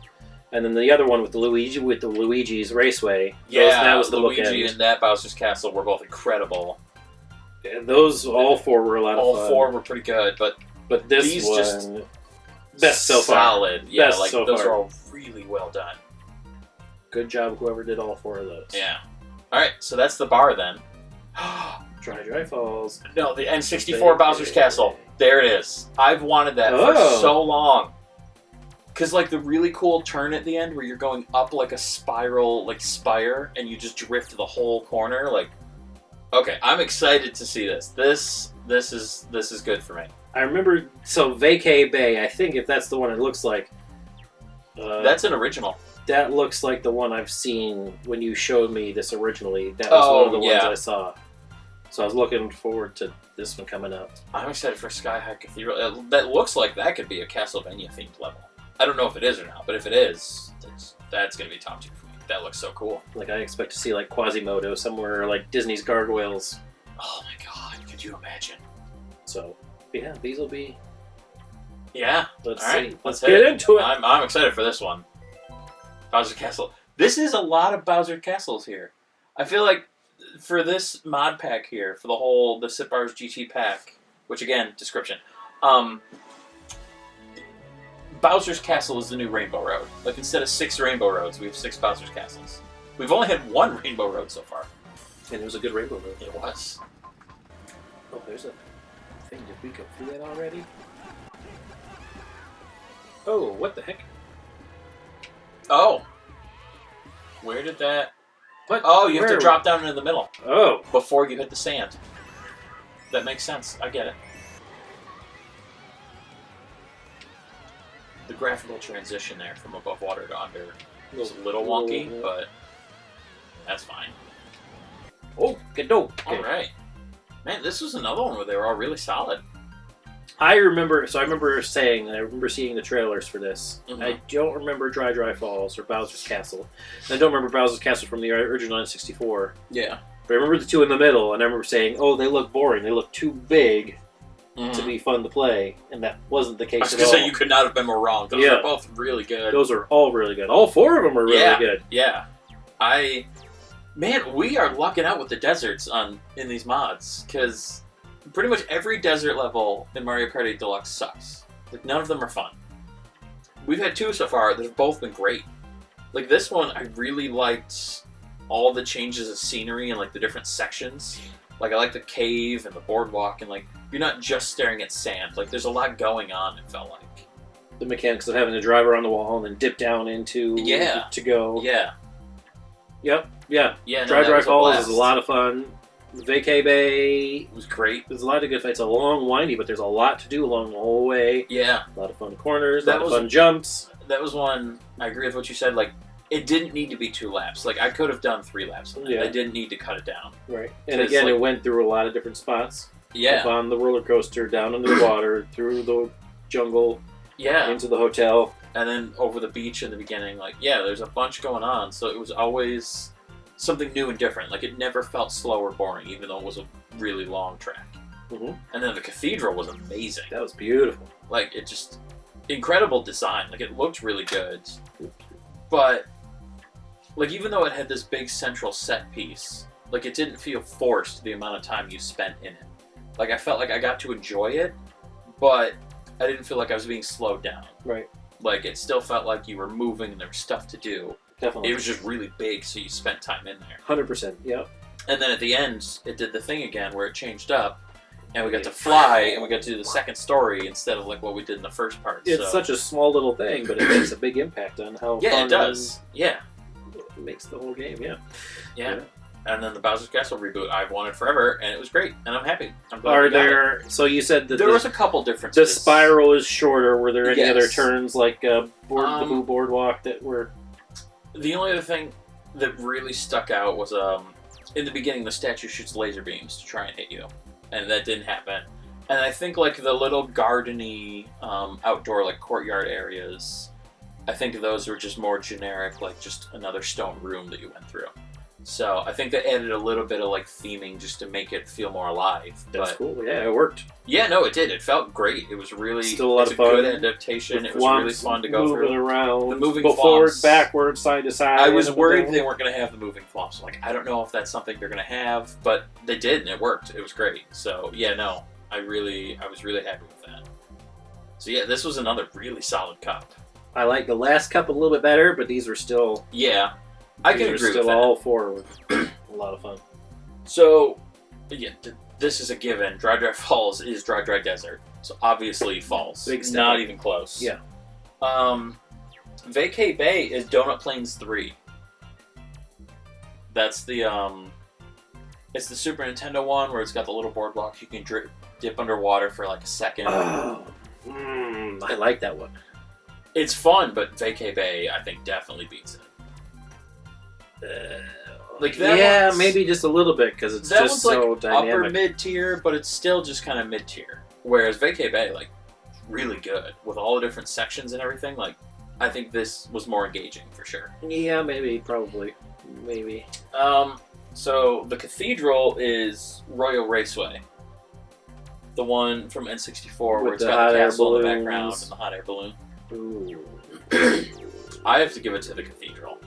Speaker 2: and then the other one with the Luigi's Raceway. that was the
Speaker 1: Luigi
Speaker 2: bookend.
Speaker 1: and that Bowser's Castle were both incredible.
Speaker 2: And those all four were a lot of
Speaker 1: All
Speaker 2: fun.
Speaker 1: four were pretty good, but
Speaker 2: this
Speaker 1: these
Speaker 2: one
Speaker 1: just
Speaker 2: best so far.
Speaker 1: solid. Yeah,
Speaker 2: Best
Speaker 1: like
Speaker 2: so
Speaker 1: those
Speaker 2: far.
Speaker 1: are all really well done.
Speaker 2: Good job, whoever did all four of those.
Speaker 1: Yeah. All right, so that's the bar then.
Speaker 2: Dry Falls.
Speaker 1: No, the N64 Bowser's Castle. There it is. I've wanted that for
Speaker 2: Oh.
Speaker 1: so long. Because, like, the really cool turn at the end where you're going up like a spiral, like, spire, and you just drift the whole corner. Like, okay, I'm excited to see this. This is good for me.
Speaker 2: I remember, so Vacay Bay, I think if that's the one it looks like.
Speaker 1: That's an original.
Speaker 2: That looks like the one I've seen when you showed me this originally. That was one of the ones I saw. So I was looking forward to this one coming up.
Speaker 1: I'm excited for Sky High Cathedral. That looks like that could be a Castlevania-themed level. I don't know if it is or not, but if it is, that's going to be top tier for me. That looks so cool.
Speaker 2: Like I expect to see like Quasimodo somewhere, like Disney's Gargoyles.
Speaker 1: Oh my god, could you imagine?
Speaker 2: So yeah, these will be.
Speaker 1: Yeah.
Speaker 2: Let's
Speaker 1: All right,
Speaker 2: see. Let's
Speaker 1: hit
Speaker 2: get
Speaker 1: it.
Speaker 2: into it.
Speaker 1: I'm excited for this one. Bowser Castle. This is a lot of Bowser Castles here. I feel like for this mod pack here, for the SitBar's GT pack, which again, description, Bowser's Castle is the new Rainbow Road. Like instead of 6 Rainbow Roads, we have 6 Bowser's Castles. We've only had 1 Rainbow Road so far.
Speaker 2: And it was a good Rainbow Road.
Speaker 1: It was.
Speaker 2: Oh, there's a thing. Did we go through that already? Oh, what the heck?
Speaker 1: Oh. Where did that...
Speaker 2: What?
Speaker 1: Oh, you have
Speaker 2: Where?
Speaker 1: to drop down into the middle
Speaker 2: Oh.
Speaker 1: before you hit the sand. That makes sense. I get it. The graphical transition there from above water to under is a little wonky, but that's fine.
Speaker 2: Oh, good no.
Speaker 1: All right. Man, this was another one where they were all really solid.
Speaker 2: I remember seeing the trailers for this.
Speaker 1: Mhm.
Speaker 2: I don't remember Dry Falls or Bowser's Castle. And I don't remember Bowser's Castle from the original N64.
Speaker 1: Yeah.
Speaker 2: But I remember the two in the middle, and I remember saying, "Oh, they look boring. They look too big to be fun to play," and that wasn't the case
Speaker 1: I was
Speaker 2: at
Speaker 1: going
Speaker 2: all.
Speaker 1: to say, you could not have been more wrong. Those are both really good.
Speaker 2: Those are all really good. All four of them are really good.
Speaker 1: Yeah. Man, we are lucking out with the deserts in these mods, because pretty much every desert level in Mario Kart 8 Deluxe sucks. Like, none of them are fun. We've had two so far that have both been great. Like, this one, I really liked all the changes of scenery and, like, the different sections. Like, I like the cave and the boardwalk, and, like, you're not just staring at sand. Like, there's a lot going on, it felt like.
Speaker 2: The mechanics of having to drive around the wall and then dip down into to go.
Speaker 1: Yeah.
Speaker 2: Yep. Yeah.
Speaker 1: Yeah.
Speaker 2: Dry Falls is a lot of fun. Vacay Bay
Speaker 1: was great.
Speaker 2: There's a lot of good fights. It's a long, windy, but there's a lot to do along the whole way.
Speaker 1: Yeah.
Speaker 2: A lot of fun corners, a lot of fun jumps.
Speaker 1: That was one, I agree with what you said, like, it didn't need to be 2 laps. Like, I could have done 3 laps.
Speaker 2: Yeah.
Speaker 1: I didn't need to cut it down.
Speaker 2: Right. And again,
Speaker 1: like,
Speaker 2: it went through a lot of different spots.
Speaker 1: Yeah.
Speaker 2: Up on the roller coaster, down under the water, through the jungle, into the hotel.
Speaker 1: And then over the beach in the beginning. Like, yeah, there's a bunch going on. So it was always something new and different. Like, it never felt slow or boring, even though it was a really long track.
Speaker 2: Mm-hmm.
Speaker 1: And then the cathedral was amazing.
Speaker 2: That was beautiful.
Speaker 1: Like, it just... incredible design. Like, it looked really good. But, like, even though it had this big central set piece, like, it didn't feel forced the amount of time you spent in it. Like, I felt like I got to enjoy it, but I didn't feel like I was being slowed down.
Speaker 2: Right.
Speaker 1: Like, it still felt like you were moving and there was stuff to do.
Speaker 2: Definitely.
Speaker 1: It was just really big, so you spent time in there.
Speaker 2: 100%, yeah.
Speaker 1: And then at the end, it did the thing again where it changed up, and we got to fly, and we got to do the second story instead of, like, what we did in the first part.
Speaker 2: It's such a small little thing, but it makes a big impact on how fun
Speaker 1: it does. Yeah.
Speaker 2: It makes the whole game,
Speaker 1: Yeah. And then the Bowser's Castle reboot, I've wanted forever, and it was great, and I'm happy. I'm glad
Speaker 2: Are there... So you said that
Speaker 1: there was a couple differences.
Speaker 2: The spiral is shorter. Were there any other turns, like the Boo Boardwalk, that were...
Speaker 1: The only other thing that really stuck out was, in the beginning, the statue shoots laser beams to try and hit you. And that didn't happen. And I think, like, the little gardeny, outdoor, like, courtyard areas, I think those were just more generic, like, just another stone room that you went through. So I think they added a little bit of, like, theming just to make it feel more alive.
Speaker 2: That's cool. Yeah, it worked.
Speaker 1: Yeah, no, it did. It felt great. It was really...
Speaker 2: Still a lot of fun.
Speaker 1: Good adaptation. It was really fun to go through.
Speaker 2: Moving around.
Speaker 1: The moving
Speaker 2: go forward, backward, side to side.
Speaker 1: I was worried they weren't going to have the moving flops. Like, I don't know if that's something they're going to have, but they did, and it worked. It was great. So, yeah, no, I was really happy with that. So, yeah, this was another really solid cup.
Speaker 2: I like the last cup a little bit better, but these were still...
Speaker 1: Yeah, I can agree with that.
Speaker 2: Still all four were a lot of fun.
Speaker 1: So, yeah, this is a given. Dry Falls is Dry Desert. So, obviously, falls.
Speaker 2: Big step.
Speaker 1: Not even close.
Speaker 2: Yeah.
Speaker 1: Vacay Bay is Donut Plains 3. That's the, it's the Super Nintendo one where it's got the little boardwalk. You can dip underwater for like a second.
Speaker 2: Oh, I like that one.
Speaker 1: It's fun, but Vacay Bay, I think, definitely beats it. Like that
Speaker 2: maybe just a little bit because it's just so
Speaker 1: like
Speaker 2: dynamic.
Speaker 1: Upper mid tier, but it's still just kind of mid tier. Whereas Vacay Bay, like, really good with all the different sections and everything. Like, I think this was more engaging for sure.
Speaker 2: Yeah, maybe, probably, maybe.
Speaker 1: So the cathedral is Royal Raceway, the one from N64 where it's got the castle in the background and the hot air balloon.
Speaker 2: Ooh.
Speaker 1: I have to give it to the cathedral.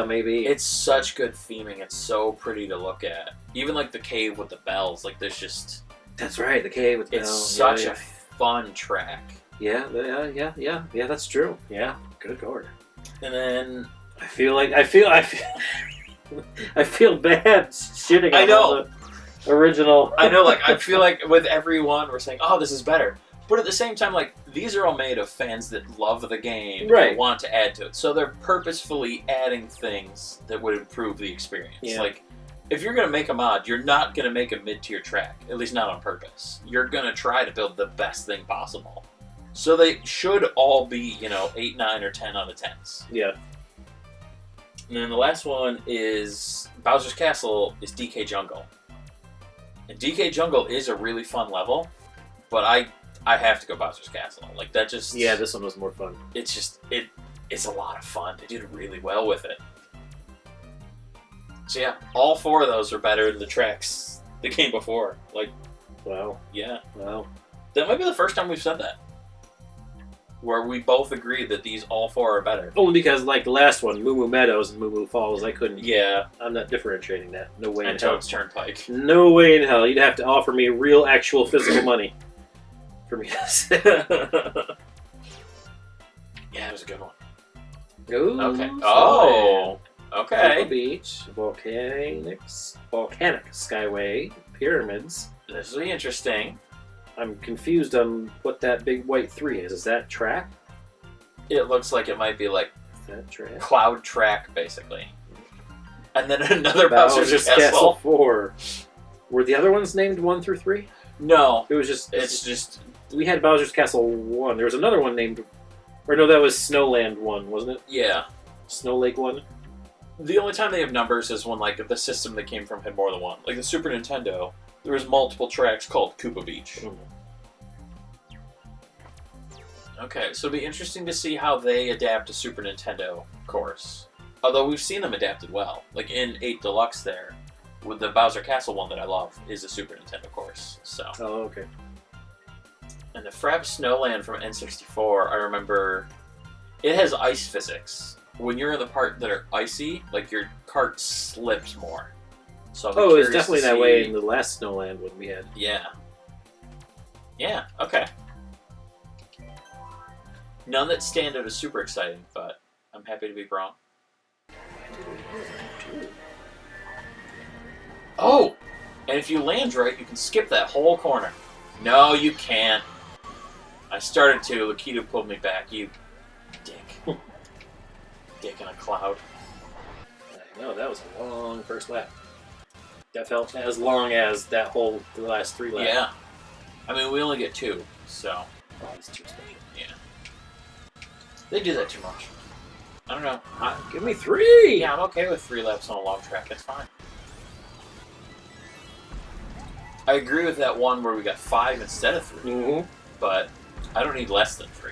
Speaker 2: Maybe.
Speaker 1: It's such good theming. It's so pretty to look at. Even like the cave with the bells. Like there's just.
Speaker 2: That's right. The cave with the bells.
Speaker 1: It's such a fun track.
Speaker 2: Yeah. That's true. Yeah. Good lord.
Speaker 1: And then
Speaker 2: I feel bad shitting on the original.
Speaker 1: I know. Like I feel like with everyone we're saying, "Oh, this is better." But at the same time, like, these are all made of fans that love the game and want to add to it. So they're purposefully adding things that would improve the experience.
Speaker 2: Yeah.
Speaker 1: Like, if you're going to make a mod, you're not going to make a mid-tier track. At least not on purpose. You're going to try to build the best thing possible. So they should all be, 8, 9, or 10 out of 10s.
Speaker 2: Yeah.
Speaker 1: And then the last one is Bowser's Castle is DK Jungle. And DK Jungle is a really fun level. But I have to go Bowser's Castle. Like, that just...
Speaker 2: Yeah, this one was more fun.
Speaker 1: It's just... It's a lot of fun. They did really well with it. So yeah, all 4 of those are better than the tracks that came before. Like,
Speaker 2: wow.
Speaker 1: Yeah.
Speaker 2: Wow.
Speaker 1: That might be the first time we've said that. Where we both agree that these all 4 are better.
Speaker 2: Only because, like the last one, Moo Moo Meadows and Moo Moo Falls, I couldn't...
Speaker 1: Yeah.
Speaker 2: I'm not differentiating that. No way
Speaker 1: And
Speaker 2: in hell.
Speaker 1: Toad's Turnpike.
Speaker 2: No way in hell. You'd have to offer me real, actual, physical money for me to say.
Speaker 1: Yeah, it was a good one.
Speaker 2: Ooh,
Speaker 1: Okay. Oh! Okay.
Speaker 2: Purple Beach, Volcanic Skyway, Pyramids.
Speaker 1: This will be interesting.
Speaker 2: I'm confused on what that big white 3 is. Is that track?
Speaker 1: It looks like it might be like
Speaker 2: Is that track?
Speaker 1: Cloud Track, basically. And then another Bowser's Castle.
Speaker 2: 4. Were the other ones named 1 through 3?
Speaker 1: No.
Speaker 2: It was just...
Speaker 1: It's just...
Speaker 2: We had Bowser's Castle 1. There was another one named... Or no, that was Snowland 1, wasn't it?
Speaker 1: Yeah.
Speaker 2: Snow Lake 1?
Speaker 1: The only time they have numbers is when, like, the system they came from had more than one. Like, the Super Nintendo, there was multiple tracks called Koopa Beach. Okay, so it'll be interesting to see how they adapt a Super Nintendo course. Although we've seen them adapted well. Like, in 8 Deluxe there, with the Bowser Castle one that I love, is a Super Nintendo course, so...
Speaker 2: Oh, okay.
Speaker 1: And the Frap Snowland from N64, I remember... It has ice physics. When you're in the part that are icy, like, your cart slips more. So
Speaker 2: Oh, it was definitely that way in the last Snowland one we had.
Speaker 1: Yeah. Yeah, okay. None that stand out as super exciting, but I'm happy to be wrong. Oh! And if you land right, you can skip that whole corner. No, you can't. I started to. Lakitu pulled me back. You dick. Dick in a cloud.
Speaker 2: I know, that was a long first lap. That felt as long as that whole, the last 3 laps.
Speaker 1: Yeah. I mean, we only get 2, so...
Speaker 2: Oh, it's too special.
Speaker 1: Yeah. They do that too much. I don't know.
Speaker 2: Give me 3!
Speaker 1: Yeah, I'm okay with 3 laps on a long track. That's fine. I agree with that one where we got 5 instead of 3.
Speaker 2: Mm-hmm.
Speaker 1: But I don't need less than 3.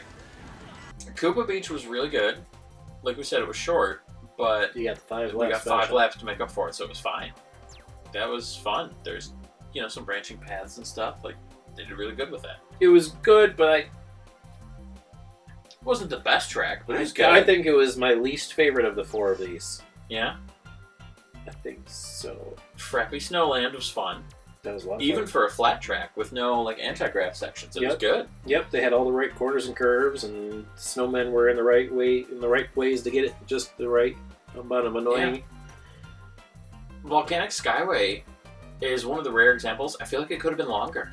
Speaker 1: Koopa Beach was really good. Like we said, it was short, but
Speaker 2: You got the 5 laps.
Speaker 1: we got 5
Speaker 2: special.
Speaker 1: laps to make up for it, so it was fine. That was fun. There's, you know, some branching paths and stuff. Like, they did really good with that.
Speaker 2: It was good, but
Speaker 1: It wasn't the best track, but it was good.
Speaker 2: I think it was my least favorite of the 4 of these.
Speaker 1: Yeah.
Speaker 2: I think so.
Speaker 1: Frappy Snowland was fun.
Speaker 2: That was a lot of
Speaker 1: Even
Speaker 2: fun.
Speaker 1: for a flat track with no, like, anti-grav sections. It was good.
Speaker 2: Yep, they had all the right corners and curves, and snowmen were in the right ways to get it just the right amount of annoying.
Speaker 1: Yeah. Volcanic Skyway is one of the rare examples. I feel like it could have been longer.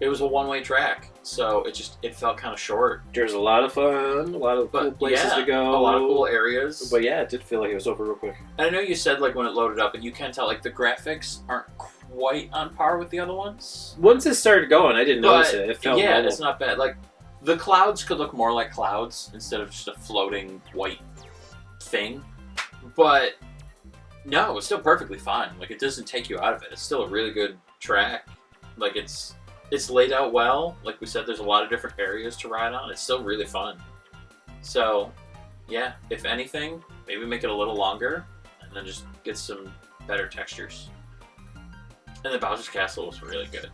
Speaker 1: It was a one-way track, so it felt kind of short.
Speaker 2: There's a lot of fun, a lot of cool places to go.
Speaker 1: A lot of cool areas.
Speaker 2: But yeah, it did feel like it was over real quick.
Speaker 1: And I know you said, like, when it loaded up, and you can tell, like, the graphics aren't quite on par with the other ones.
Speaker 2: Once it started going, I didn't notice it. It felt
Speaker 1: yeah,
Speaker 2: normal.
Speaker 1: it's not bad. Like, the clouds could look more like clouds instead of just a floating white thing. But no, it was still perfectly fine. Like, it doesn't take you out of it. It's still a really good track. Like, it's laid out well. Like we said, there's a lot of different areas to ride on. It's still really fun. So, yeah, if anything, maybe make it a little longer and then just get some better textures. And the Bowser's Castle was really good.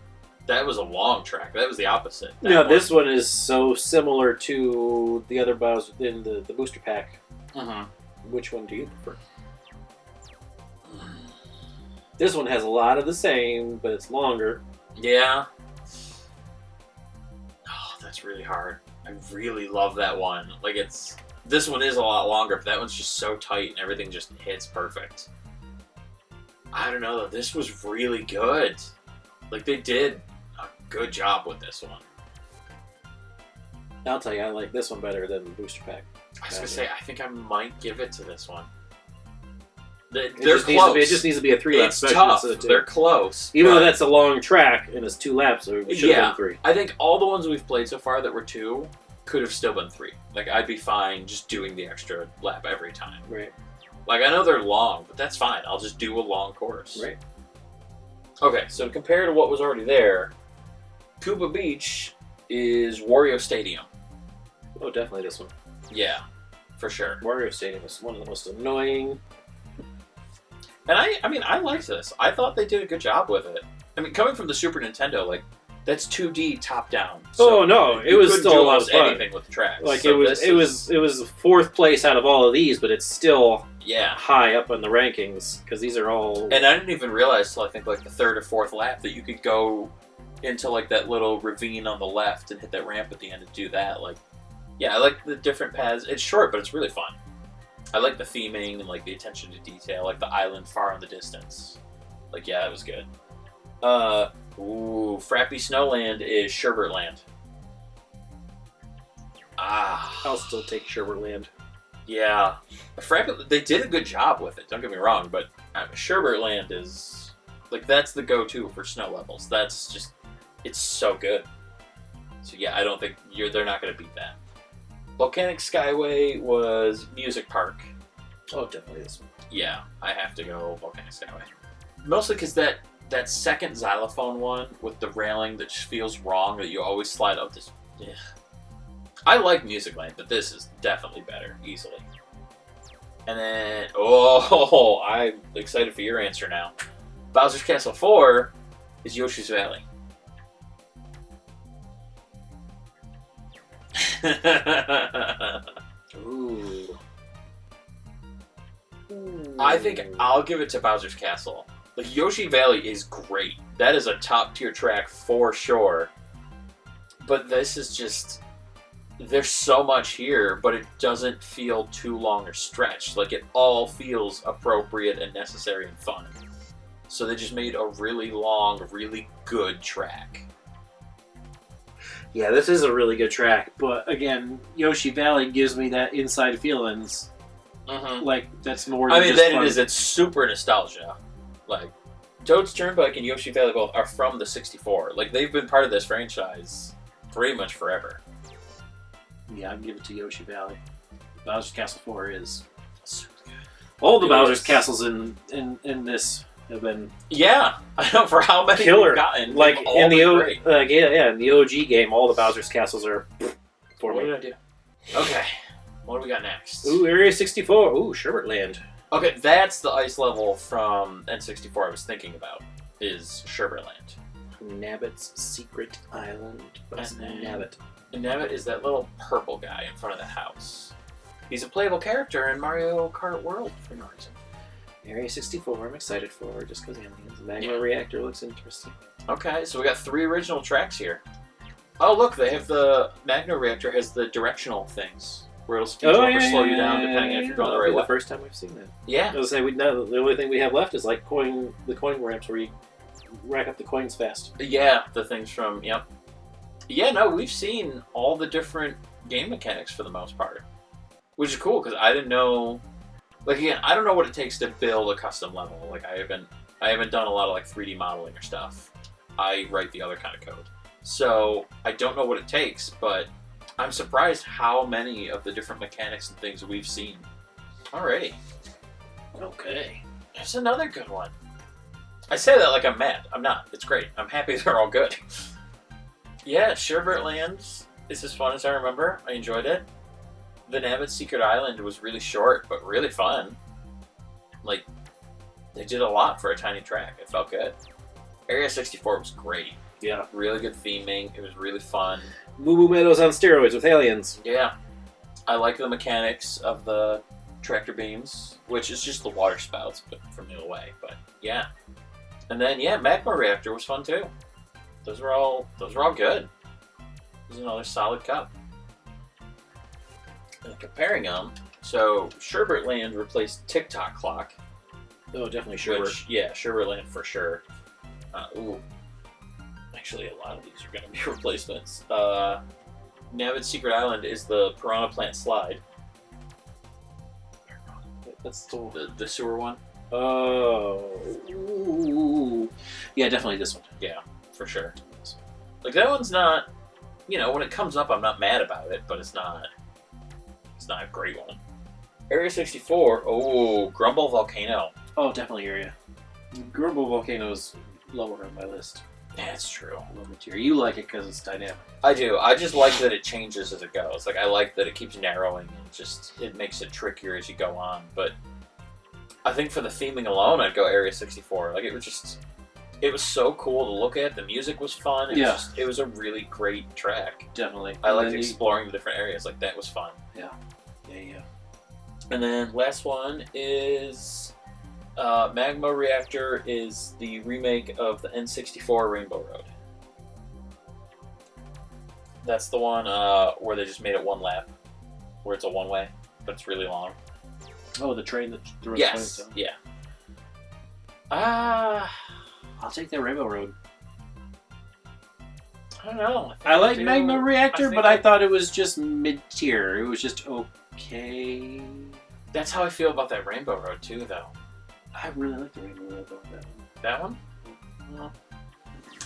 Speaker 1: That was a long track. That was the opposite.
Speaker 2: This one is so similar to the other Bowser in the booster pack.
Speaker 1: Mm-hmm.
Speaker 2: Which one do you prefer? This one has a lot of the same, but it's longer.
Speaker 1: Yeah. Oh, that's really hard. I really love that one. Like, this one is a lot longer, but that one's just so tight and everything just hits perfect. I don't know, though. This was really good. Like, they did a good job with this one.
Speaker 2: I'll tell you, I like this one better than the booster pack.
Speaker 1: I was going to say, I think I might give it to this one. They're
Speaker 2: close. It just needs to be a 3-lap
Speaker 1: It's
Speaker 2: special.
Speaker 1: tough.
Speaker 2: So
Speaker 1: They're close.
Speaker 2: Even though that's a long track and it's 2 laps, so it should have been 3.
Speaker 1: I think all the ones we've played so far that were 2 could have still been 3. Like, I'd be fine just doing the extra lap every time.
Speaker 2: Right.
Speaker 1: Like, I know they're long, but that's fine. I'll just do a long course.
Speaker 2: Right.
Speaker 1: Okay, so compared to what was already there, Cuba Beach is Wario Stadium.
Speaker 2: Oh, definitely this one.
Speaker 1: Yeah, for sure.
Speaker 2: Wario Stadium is one of the most annoying.
Speaker 1: And I liked this. I thought they did a good job with it. I mean, coming from the Super Nintendo, like, that's 2D top down.
Speaker 2: So no, it was still a lot of fun.
Speaker 1: Anything with the tracks.
Speaker 2: Like so it was fourth place out of all of these, but it's still high up in the rankings because these are all.
Speaker 1: And I didn't even realize till I think like the third or fourth lap that you could go into like that little ravine on the left and hit that ramp at the end and do that. Like, yeah, I like the different paths. It's short, but it's really fun. I like the theming and like the attention to detail, like the island far in the distance. Like, yeah, it was good. Frappy Snowland is Sherbertland.
Speaker 2: I'll still take Sherbertland.
Speaker 1: Yeah, Frappy. They did a good job with it. Don't get me wrong, but Sherbertland is like that's the go-to for snow levels. That's just it's so good. So yeah, I don't think they're not going to beat that. Volcanic Skyway was Music Park.
Speaker 2: Oh, definitely this one.
Speaker 1: Yeah, I have to go Volcanic Skyway. Mostly because that second xylophone one with the railing that just feels wrong that you always slide up this. Yeah. I like Musicland, but this is definitely better, easily. And then, I'm excited for your answer now. Bowser's Castle 4 is Yoshi's Valley.
Speaker 2: Ooh.
Speaker 1: I think I'll give it to Bowser's Castle. Like, Yoshi Valley is great. That is a top tier track for sure. But this is just... There's so much here, but it doesn't feel too long or stretched. Like, it all feels appropriate and necessary and fun. So they just made a really long, really good track.
Speaker 2: Yeah, this is a really good track, but again, Yoshi Valley gives me that inside feelings.
Speaker 1: Mm-hmm.
Speaker 2: Like, that's more than
Speaker 1: it's super nostalgia. Like, Toad's Turnpike and Yoshi Valley both are from the 64. Like, they've been part of this franchise pretty much forever.
Speaker 2: Yeah, I'd give it to Yoshi Valley. Bowser's Castle 4 is super good. All the Bowser's Castles in this have been
Speaker 1: I know for how many
Speaker 2: killer.
Speaker 1: We've gotten.
Speaker 2: Like in the in the OG game, all the Bowser's Castles are for
Speaker 1: what
Speaker 2: me.
Speaker 1: did I do? Okay, what do we got next?
Speaker 2: Ooh, Area 64. Ooh, Sherbertland.
Speaker 1: Okay, that's the ice level from N64 I was thinking about, is Sherbertland.
Speaker 2: Nabbit's Secret Island. What's Nabbit?
Speaker 1: And Nabbit is that little purple guy in front of the house. He's a playable character in Mario Kart World for no reason.
Speaker 2: Area 64, I'm excited for, just because aliens. Magma Reactor looks interesting.
Speaker 1: Okay, so we got 3 original tracks here. Oh, look, they have the Magma Reactor has the directional things. Where it'll speed you up or slow you down depending on if you're going the right way.
Speaker 2: The first time we've seen that.
Speaker 1: Yeah.
Speaker 2: I was saying the only thing we have left is like the coin ramps where you rack up the coins fast.
Speaker 1: Yeah, the things from Yeah, no, we've seen all the different game mechanics for the most part, which is cool because I didn't know. Like again, I don't know what it takes to build a custom level. Like I haven't done a lot of like 3D modeling or stuff. I write the other kind of code, so I don't know what it takes, but I'm surprised how many of the different mechanics and things we've seen. Alrighty. Okay. There's another good one. I say that like I'm mad. I'm not. It's great. I'm happy they're all good. Yeah, Sherbertland is as fun as I remember. I enjoyed it. The Nabbit's Secret Island was really short, but really fun. Like, they did a lot for a tiny track. It felt good. Area 64 was great.
Speaker 2: Yeah.
Speaker 1: Really good theming. It was really fun.
Speaker 2: Moo Moo Meadows on steroids with aliens.
Speaker 1: Yeah. I like the mechanics of the tractor beams, which is just the water spouts, but from the away. But yeah. And then Magma Reactor was fun too. Those were all good. This is another solid cup. And comparing them, so Sherbertland replaced Tick-Tock Clock.
Speaker 2: Oh, definitely Sherbert.
Speaker 1: Sherbertland for sure. Actually, a lot of these are going to be replacements. Nabbit's Secret Island is the Piranha Plant Slide. That's the sewer one.
Speaker 2: Oh. Ooh. Yeah, definitely this one.
Speaker 1: Yeah, for sure. Like, that one's not... when it comes up, I'm not mad about it, but it's not a great one. Area 64. Oh, Grumble Volcano.
Speaker 2: Oh, definitely Area. Grumble Volcano's lower on my list.
Speaker 1: That's true.
Speaker 2: Low mid-tier. You like it because it's dynamic.
Speaker 1: I do. I just like that it changes as it goes. Like, I like that it keeps narrowing and it makes it trickier as you go on. But I think for the theming alone, I'd go Area 64. Like, it was so cool to look at. The music was fun. It was a really great track.
Speaker 2: Definitely.
Speaker 1: I liked exploring the different areas. Like, that was fun.
Speaker 2: Yeah.
Speaker 1: And then last one is Magma Reactor is the remake of the N64 Rainbow Road. That's the one where they just made it one lap, where it's a one-way, but it's really long.
Speaker 2: Oh, the train that throws
Speaker 1: Yes, yeah.
Speaker 2: I'll take that Rainbow Road.
Speaker 1: I don't know.
Speaker 2: I like Magma Reactor, but I thought it was just mid-tier. It was just okay.
Speaker 1: That's how I feel about that Rainbow Road too, though.
Speaker 2: I really like the Rainbow Road though.
Speaker 1: That one? Well,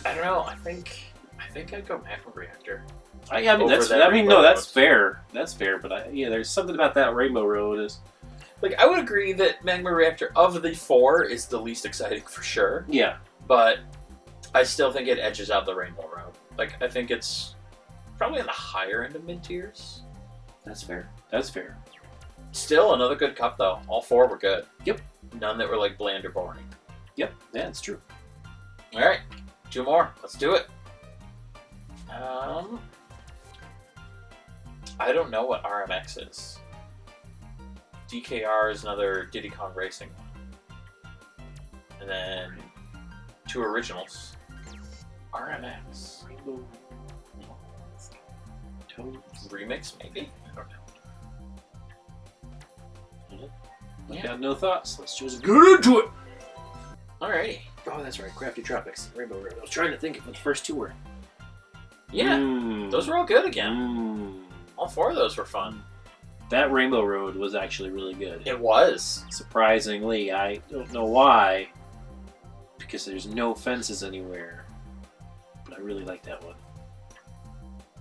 Speaker 1: I don't know. I think I'd go Magma Reactor.
Speaker 2: I mean, that's fair. That's fair, but there's something about that Rainbow Road is.
Speaker 1: Like, I would agree that Magma Reactor of the four is the least exciting for sure.
Speaker 2: Yeah.
Speaker 1: But I still think it edges out the Rainbow Road. Like, I think it's probably in the higher end of mid-tiers.
Speaker 2: That's fair.
Speaker 1: Still another good cup, though. All four were good.
Speaker 2: Yep.
Speaker 1: None that were, like, bland or boring.
Speaker 2: Yep. Yeah, it's true.
Speaker 1: All right. 2 more. Let's do it. I don't know what RMX is. DKR is another Diddy Kong Racing one. And then 2 originals. RMX.
Speaker 2: Rainbow
Speaker 1: Remix, maybe? I don't know.
Speaker 2: I got no thoughts. Let's just get into it.
Speaker 1: Alrighty.
Speaker 2: Oh, that's right. Crafty Tropics. Rainbow Road. I was trying to think of what the first 2 were.
Speaker 1: Yeah. Those were all good again. All 4 of those were fun.
Speaker 2: That Rainbow Road was actually really good.
Speaker 1: It was.
Speaker 2: Surprisingly, I don't know why, because there's no fences anywhere. But I really like that one.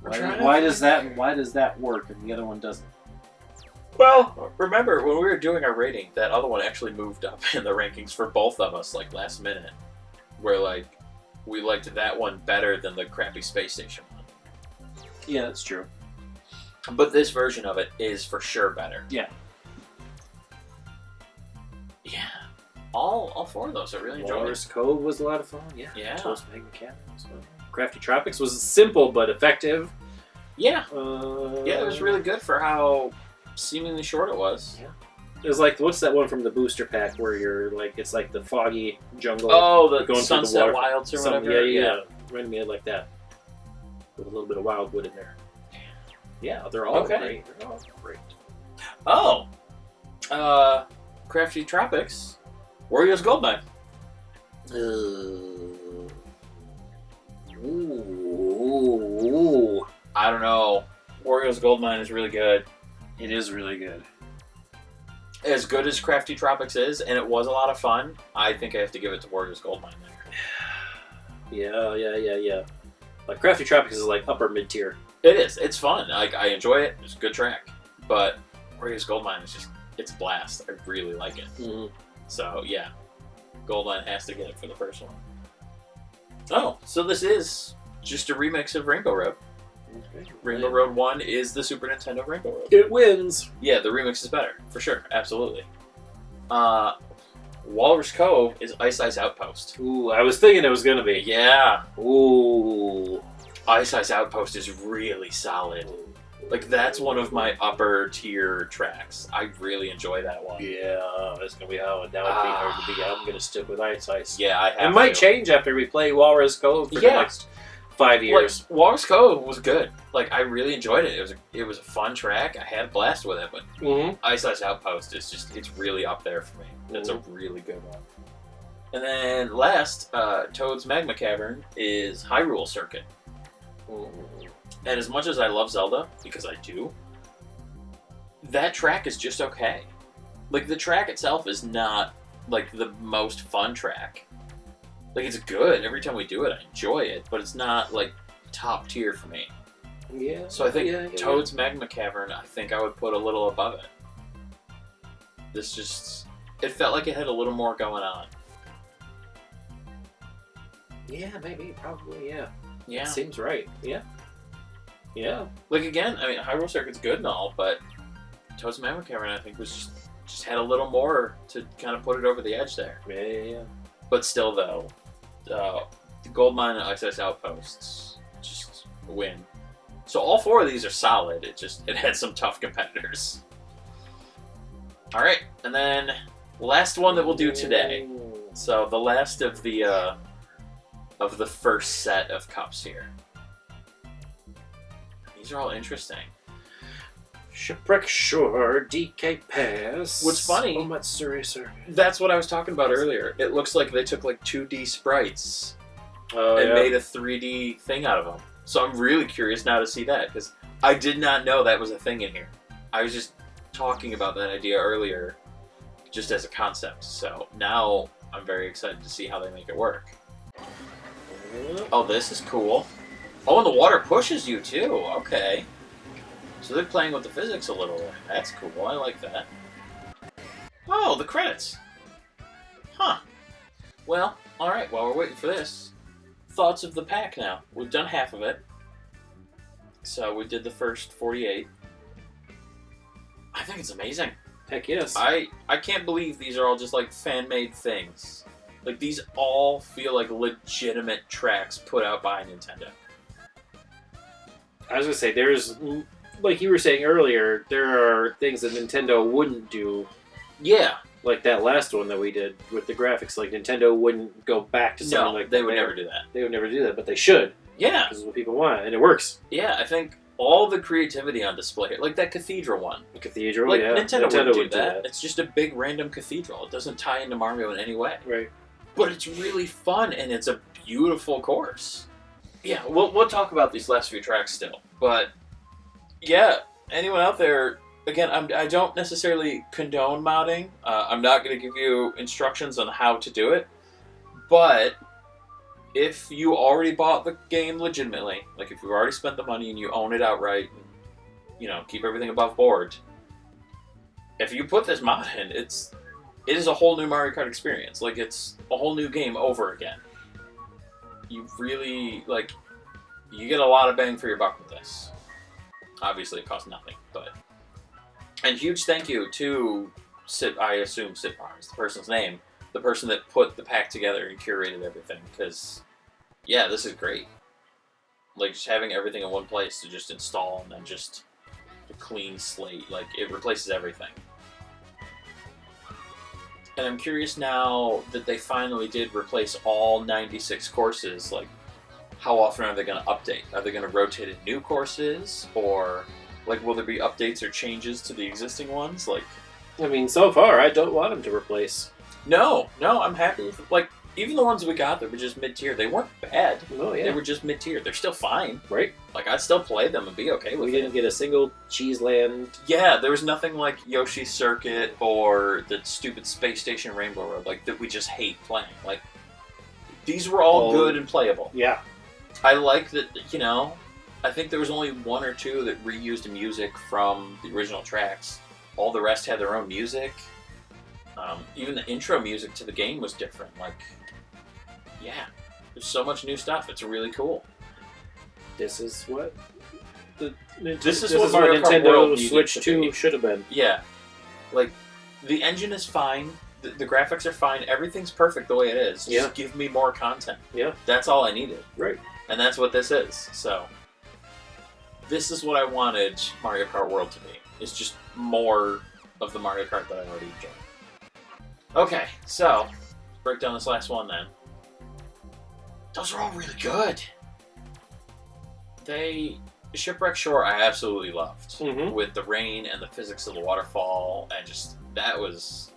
Speaker 2: Why does that work and the other one doesn't?
Speaker 1: Well, remember when we were doing our rating, that other one actually moved up in the rankings for both of us, like last minute. Where like we liked that one better than the crappy space station one.
Speaker 2: Yeah, that's true.
Speaker 1: But this version of it is for sure better.
Speaker 2: Yeah.
Speaker 1: Yeah. All 4 of those I really enjoyed.
Speaker 2: Walrus Cove was a lot of fun. Yeah.
Speaker 1: Yeah.
Speaker 2: Toast Magma Cabin was fun. Crafty Tropics was simple but effective.
Speaker 1: Yeah. Yeah, it was really good for how seemingly short it was.
Speaker 2: Yeah. It was like, what's that one from the booster pack where you're like, it's like the foggy jungle.
Speaker 1: Oh, the
Speaker 2: going
Speaker 1: Sunset
Speaker 2: through the
Speaker 1: Wilds or whatever.
Speaker 2: Yeah. Reminded me of like that. With a little bit of wildwood in there. Yeah, they're all great. They're all great.
Speaker 1: Oh. Crafty Tropics. Wario's Goldmine.
Speaker 2: Ooh.
Speaker 1: I don't know. Wario's Goldmine is really good.
Speaker 2: It is really good.
Speaker 1: As good as Crafty Tropics is, and it was a lot of fun, I think I have to give it to Wario's Goldmine there.
Speaker 2: Yeah. Like Crafty Tropics is like upper mid tier.
Speaker 1: It is. It's fun. Like, I enjoy it. It's a good track. But Wario's Goldmine is it's a blast. I really like it.
Speaker 2: Mm-hmm.
Speaker 1: So, yeah. Goldmine has to get it for the first one. Oh, so this is just a remix of Rainbow Road.
Speaker 2: Okay.
Speaker 1: Rainbow Road 1 is the Super Nintendo Rainbow Road.
Speaker 2: It wins.
Speaker 1: Yeah, the remix is better. For sure. Absolutely. Walrus Cove is Ice Ice Outpost.
Speaker 2: Ooh, I was thinking it was going to be.
Speaker 1: Yeah.
Speaker 2: Ooh.
Speaker 1: Ice Ice Outpost is really solid. Like, that's one of my upper tier tracks. I really enjoy that one.
Speaker 2: Yeah, that's going to be how that would be hard to beat. I'm going to stick with Ice Ice.
Speaker 1: Yeah, I have
Speaker 2: It might change after we play Walrus Cove for the next 5 years.
Speaker 1: Like, Walrus Cove was good. Like, I really enjoyed it. It was a fun track. I had a blast with it, but Ice Ice Outpost is it's really up there for me. That's a really good one. And then last, Toad's Magma Cavern is Hyrule Circuit. And as much as I love Zelda, because I do, that track is just okay. Like, the track itself is not, like, the most fun track. Like, it's good. Every time we do it, I enjoy it, but it's not, like, top tier for me.
Speaker 2: Yeah.
Speaker 1: So I think Toad's Magma Cavern, I think I would put a little above it. This just... It felt like it had a little more going on.
Speaker 2: Yeah, maybe, probably, yeah.
Speaker 1: Yeah.
Speaker 2: Seems right. Yeah. Yeah.
Speaker 1: Like, again, I mean, Hyrule Circuit's good and all, but Toad's Memory Cavern, I think, was just had a little more to kind of put it over the edge there.
Speaker 2: Yeah.
Speaker 1: But still, though, the Gold Mine and Ice Outposts just win. So all 4 of these are solid. It had some tough competitors. All right, and then last one that we'll do today. So the last of the first set of cups here. These are all interesting.
Speaker 2: Shipwreck Shore, DK Pass.
Speaker 1: What's funny?
Speaker 2: Omatsuri Circuit.
Speaker 1: That's what I was talking about earlier. It looks like they took like 2D sprites and made a 3D thing out of them. So I'm really curious now to see that, because I did not know that was a thing in here. I was just talking about that idea earlier just as a concept. So now I'm very excited to see how they make it work. Oh, this is cool. Oh, and the water pushes you too. Okay. So they're playing with the physics a little bit. That's cool. I like that. Oh, the credits. Huh. Well, alright. While we're waiting for this, thoughts of the pack now. We've done half of it. So we did the first 48. I think it's amazing.
Speaker 2: Heck yes.
Speaker 1: I can't believe these are all just like fan-made things. Like, these all feel like legitimate tracks put out by Nintendo.
Speaker 2: I was going to say, there's, like you were saying earlier, there are things that Nintendo wouldn't do.
Speaker 1: Yeah.
Speaker 2: Like that last one that we did with the graphics. Like, Nintendo wouldn't go back to something like that.
Speaker 1: They would never do that.
Speaker 2: They would never do that, but they should.
Speaker 1: Yeah.
Speaker 2: This is what people want, and it works.
Speaker 1: Yeah, I think all the creativity on display, like that cathedral one.
Speaker 2: The cathedral,
Speaker 1: like,
Speaker 2: yeah.
Speaker 1: Nintendo wouldn't do that. It's just a big random cathedral. It doesn't tie into Mario in any way.
Speaker 2: Right.
Speaker 1: But it's really fun, and it's a beautiful course. Yeah, we'll talk about these last few tracks still. But, yeah, anyone out there, again, I don't necessarily condone modding. I'm not going to give you instructions on how to do it. But if you already bought the game legitimately, like if you already spent the money and you own it outright, and, you know, keep everything above board, if you put this mod in, it is a whole new Mario Kart experience. Like, it's a whole new game over again. You really, like, you get a lot of bang for your buck with this. Obviously, it costs nothing, but... And huge thank you to, I assume SitBar's, the person's name, the person that put the pack together and curated everything, because, yeah, this is great. Like, just having everything in one place to just install and then just a clean slate, like, it replaces everything. And I'm curious now that they finally did replace all 96 courses, like, how often are they going to update? Are they going to rotate in new courses? Or, like, will there be updates or changes to the existing ones? Like,
Speaker 2: I mean, so far, I don't want them to replace.
Speaker 1: No, I'm happy with, like, even the ones we got that were just mid-tier, they weren't bad.
Speaker 2: Oh, yeah.
Speaker 1: They were just mid-tier. They're still fine.
Speaker 2: Right.
Speaker 1: Like, I'd still play them and be okay with it.
Speaker 2: We didn't get a single Cheese Land.
Speaker 1: Yeah, there was nothing like Yoshi's Circuit or the stupid Space Station Rainbow Road, like, that we just hate playing. Like, these were all good and playable.
Speaker 2: Yeah.
Speaker 1: I like that, you know, I think there was only one or two that reused music from the original tracks. All the rest had their own music. Even the intro music to the game was different. Like, yeah, there's so much new stuff. It's really cool.
Speaker 2: This is what
Speaker 1: This is what Mario Kart World
Speaker 2: Nintendo Switch
Speaker 1: needed
Speaker 2: 2 should have been.
Speaker 1: Yeah, like, the engine is fine. The graphics are fine. Everything's perfect the way it is. Just give me more content.
Speaker 2: Yeah.
Speaker 1: That's all I needed.
Speaker 2: Right.
Speaker 1: And that's what this is. So, this is what I wanted Mario Kart World to be. It's just more of the Mario Kart that I already enjoy. Okay, so, let's break down this last one then. Those are all really good. Shipwreck Shore I absolutely loved.
Speaker 2: Mm-hmm.
Speaker 1: With the rain and the physics of the waterfall, and just, that was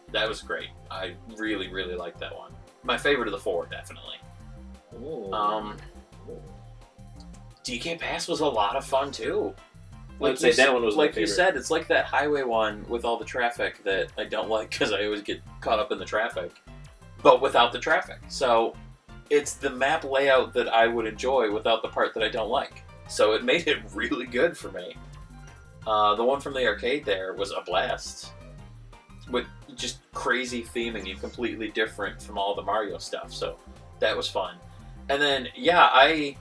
Speaker 1: great. I really, really liked that one. My favorite of the 4, definitely.
Speaker 2: Ooh.
Speaker 1: DK Pass was a lot of fun too.
Speaker 2: I'd say that one was my
Speaker 1: like you
Speaker 2: favorite.
Speaker 1: said, it's like that highway one with all the traffic that I don't like because I always get caught up in the traffic, but without the traffic. So it's the map layout that I would enjoy without the part that I don't like. So it made it really good for me. The one from the arcade there was a blast, with just crazy theming and completely different from all the Mario stuff. So that was fun. And then, yeah, I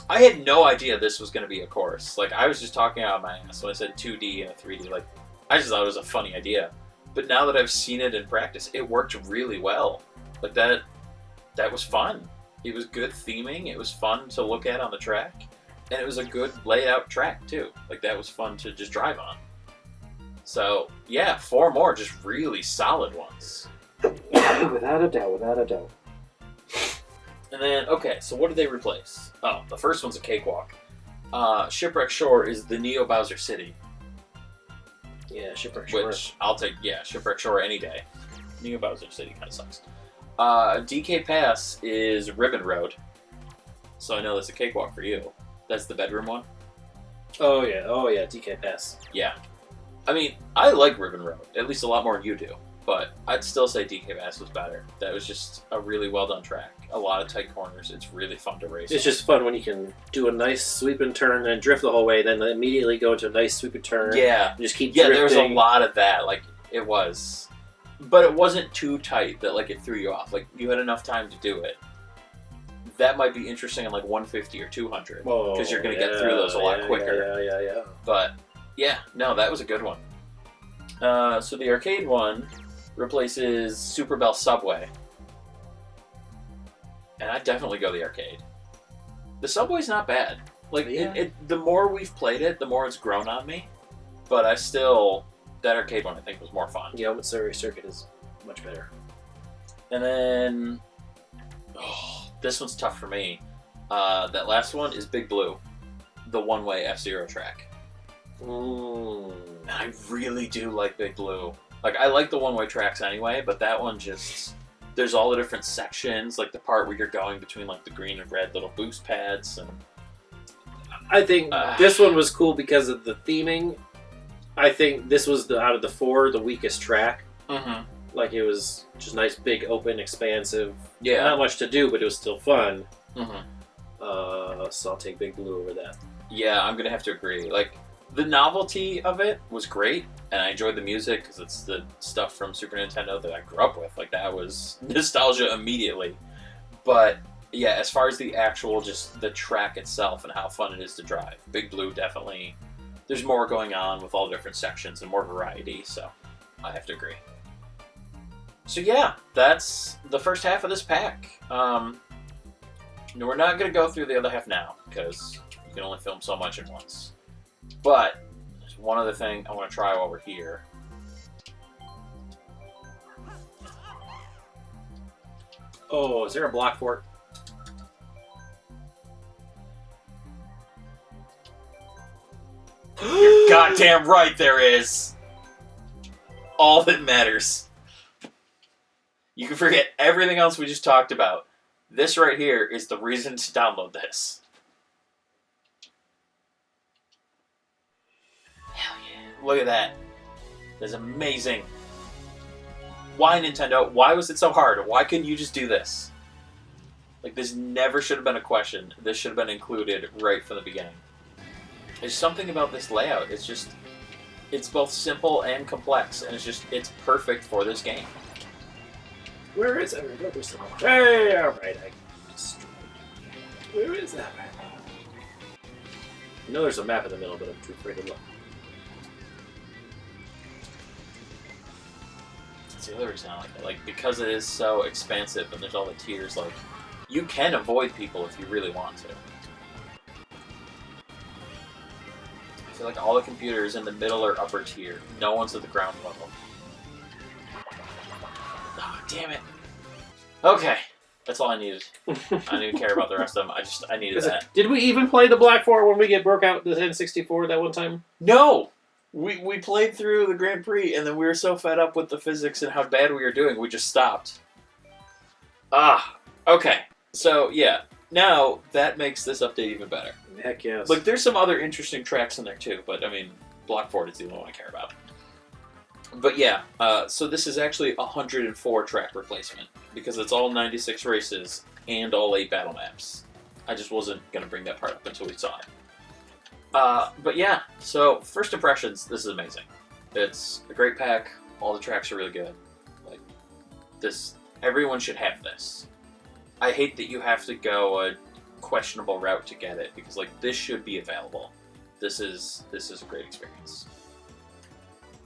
Speaker 1: had no idea this was going to be a course. Like, I was just talking out of my ass when I said 2D and a 3D. Like, I just thought it was a funny idea. But now that I've seen it in practice, it worked really well. Like, that was fun. It was good theming. It was fun to look at on the track. And it was a good laid out track, too. Like, that was fun to just drive on. So, yeah, 4 more just really solid ones.
Speaker 2: Without a doubt.
Speaker 1: And then, okay, so what did they replace? Oh, the first one's a cakewalk. Shipwreck Shore is the Neo Bowser City.
Speaker 2: Yeah, Shipwreck Shore.
Speaker 1: Which I'll take, Shipwreck Shore any day. Neo Bowser City kind of sucks. DK Pass is Ribbon Road. So I know that's a cakewalk for you. That's the bedroom one?
Speaker 2: Oh yeah, DK Pass.
Speaker 1: Yeah. I mean, I like Ribbon Road, at least a lot more than you do. But I'd still say DK Pass was better. That was just a really well done track. A lot of tight corners. It's really fun to race.
Speaker 2: It's just fun when you can do a nice sweep and turn and drift the whole way, then immediately go into a nice sweep and turn.
Speaker 1: Yeah.
Speaker 2: And just keep drifting.
Speaker 1: There was a lot of that. Like, it was. But it wasn't too tight that, like, it threw you off. Like, you had enough time to do it. That might be interesting in, like, 150 or 200. Because you're going to get through those a lot quicker.
Speaker 2: Yeah.
Speaker 1: But, yeah. No, that was a good one. So the arcade one replaces Super Bell Subway. And I'd definitely go the arcade. The Subway's not bad. Like, the more we've played it, the more it's grown on me. But that arcade one I think was more fun.
Speaker 2: Yeah, Missouri Circuit is much better.
Speaker 1: And then, this one's tough for me. That last one is Big Blue, the one-way F-Zero track. I really do like Big Blue. Like, I like the one-way tracks anyway, but that one just... There's all the different sections, like the part where you're going between, like, the green and red little boost pads. And
Speaker 2: I think this one was cool because of the theming. I think this was, out of the 4, the weakest track.
Speaker 1: Mm-hmm.
Speaker 2: Like, it was just nice, big, open, expansive.
Speaker 1: Yeah.
Speaker 2: Not much to do, but it was still fun.
Speaker 1: Mm-hmm.
Speaker 2: So I'll take Big Blue over that.
Speaker 1: Yeah, I'm going to have to agree. Like, the novelty of it was great, and I enjoyed the music because it's the stuff from Super Nintendo that I grew up with. Like, that was nostalgia immediately. But, yeah, as far as the actual, just the track itself and how fun it is to drive, Big Blue definitely... There's more going on with all the different sections and more variety, so I have to agree. So yeah, that's the first half of this pack. We're not going to go through the other half now, because you can only film so much at once. But, there's one other thing I want to try while we're here.
Speaker 2: Oh, is there a block for it?
Speaker 1: You're goddamn right there is. All that matters. You can forget everything else we just talked about. This right here is the reason to download this. Hell yeah. Look at that. That's amazing. Why, Nintendo? Why was it so hard? Why couldn't you just do this? Like, this never should have been a question. This should have been included right from the beginning. There's something about this layout. It's just, it's both simple and complex, and it's perfect for this game.
Speaker 2: Where is it? Hey, alright, where is that? I know there's a map in the middle, but I'm too afraid to look.
Speaker 1: That's the other reason I like it. Like, because it is so expansive and there's all the tiers, like, you can avoid people if you really want to. I feel like all the computers in the middle or upper tier. No one's at the ground level. Oh, damn it. Okay. That's all I needed. I didn't even care about the rest of them. I needed that.
Speaker 2: Did we even play the Black 4 when we broke out the N64 that one time?
Speaker 1: No! We played through the Grand Prix, and then we were so fed up with the physics and how bad we were doing, we just stopped. Okay. So, yeah. Now, that makes this update even better.
Speaker 2: Heck yes.
Speaker 1: Like, there's some other interesting tracks in there, too, but, I mean, Block 4 is the only one I care about. But, yeah, so this is actually a 104 track replacement, because it's all 96 races and all 8 battle maps. I just wasn't going to bring that part up until we saw it. But, yeah, so, first impressions, this is amazing. It's a great pack. All the tracks are really good. Like, this, everyone should have this. I hate that you have to go a questionable route to get it, because like this should be available. This is a great experience.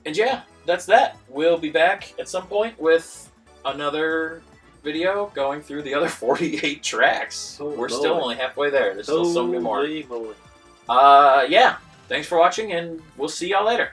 Speaker 1: And yeah, that's that. We'll be back at some point with another video going through the other 48 tracks. We're still only halfway there. There's still so many more. Yeah, thanks for watching, and we'll see y'all later.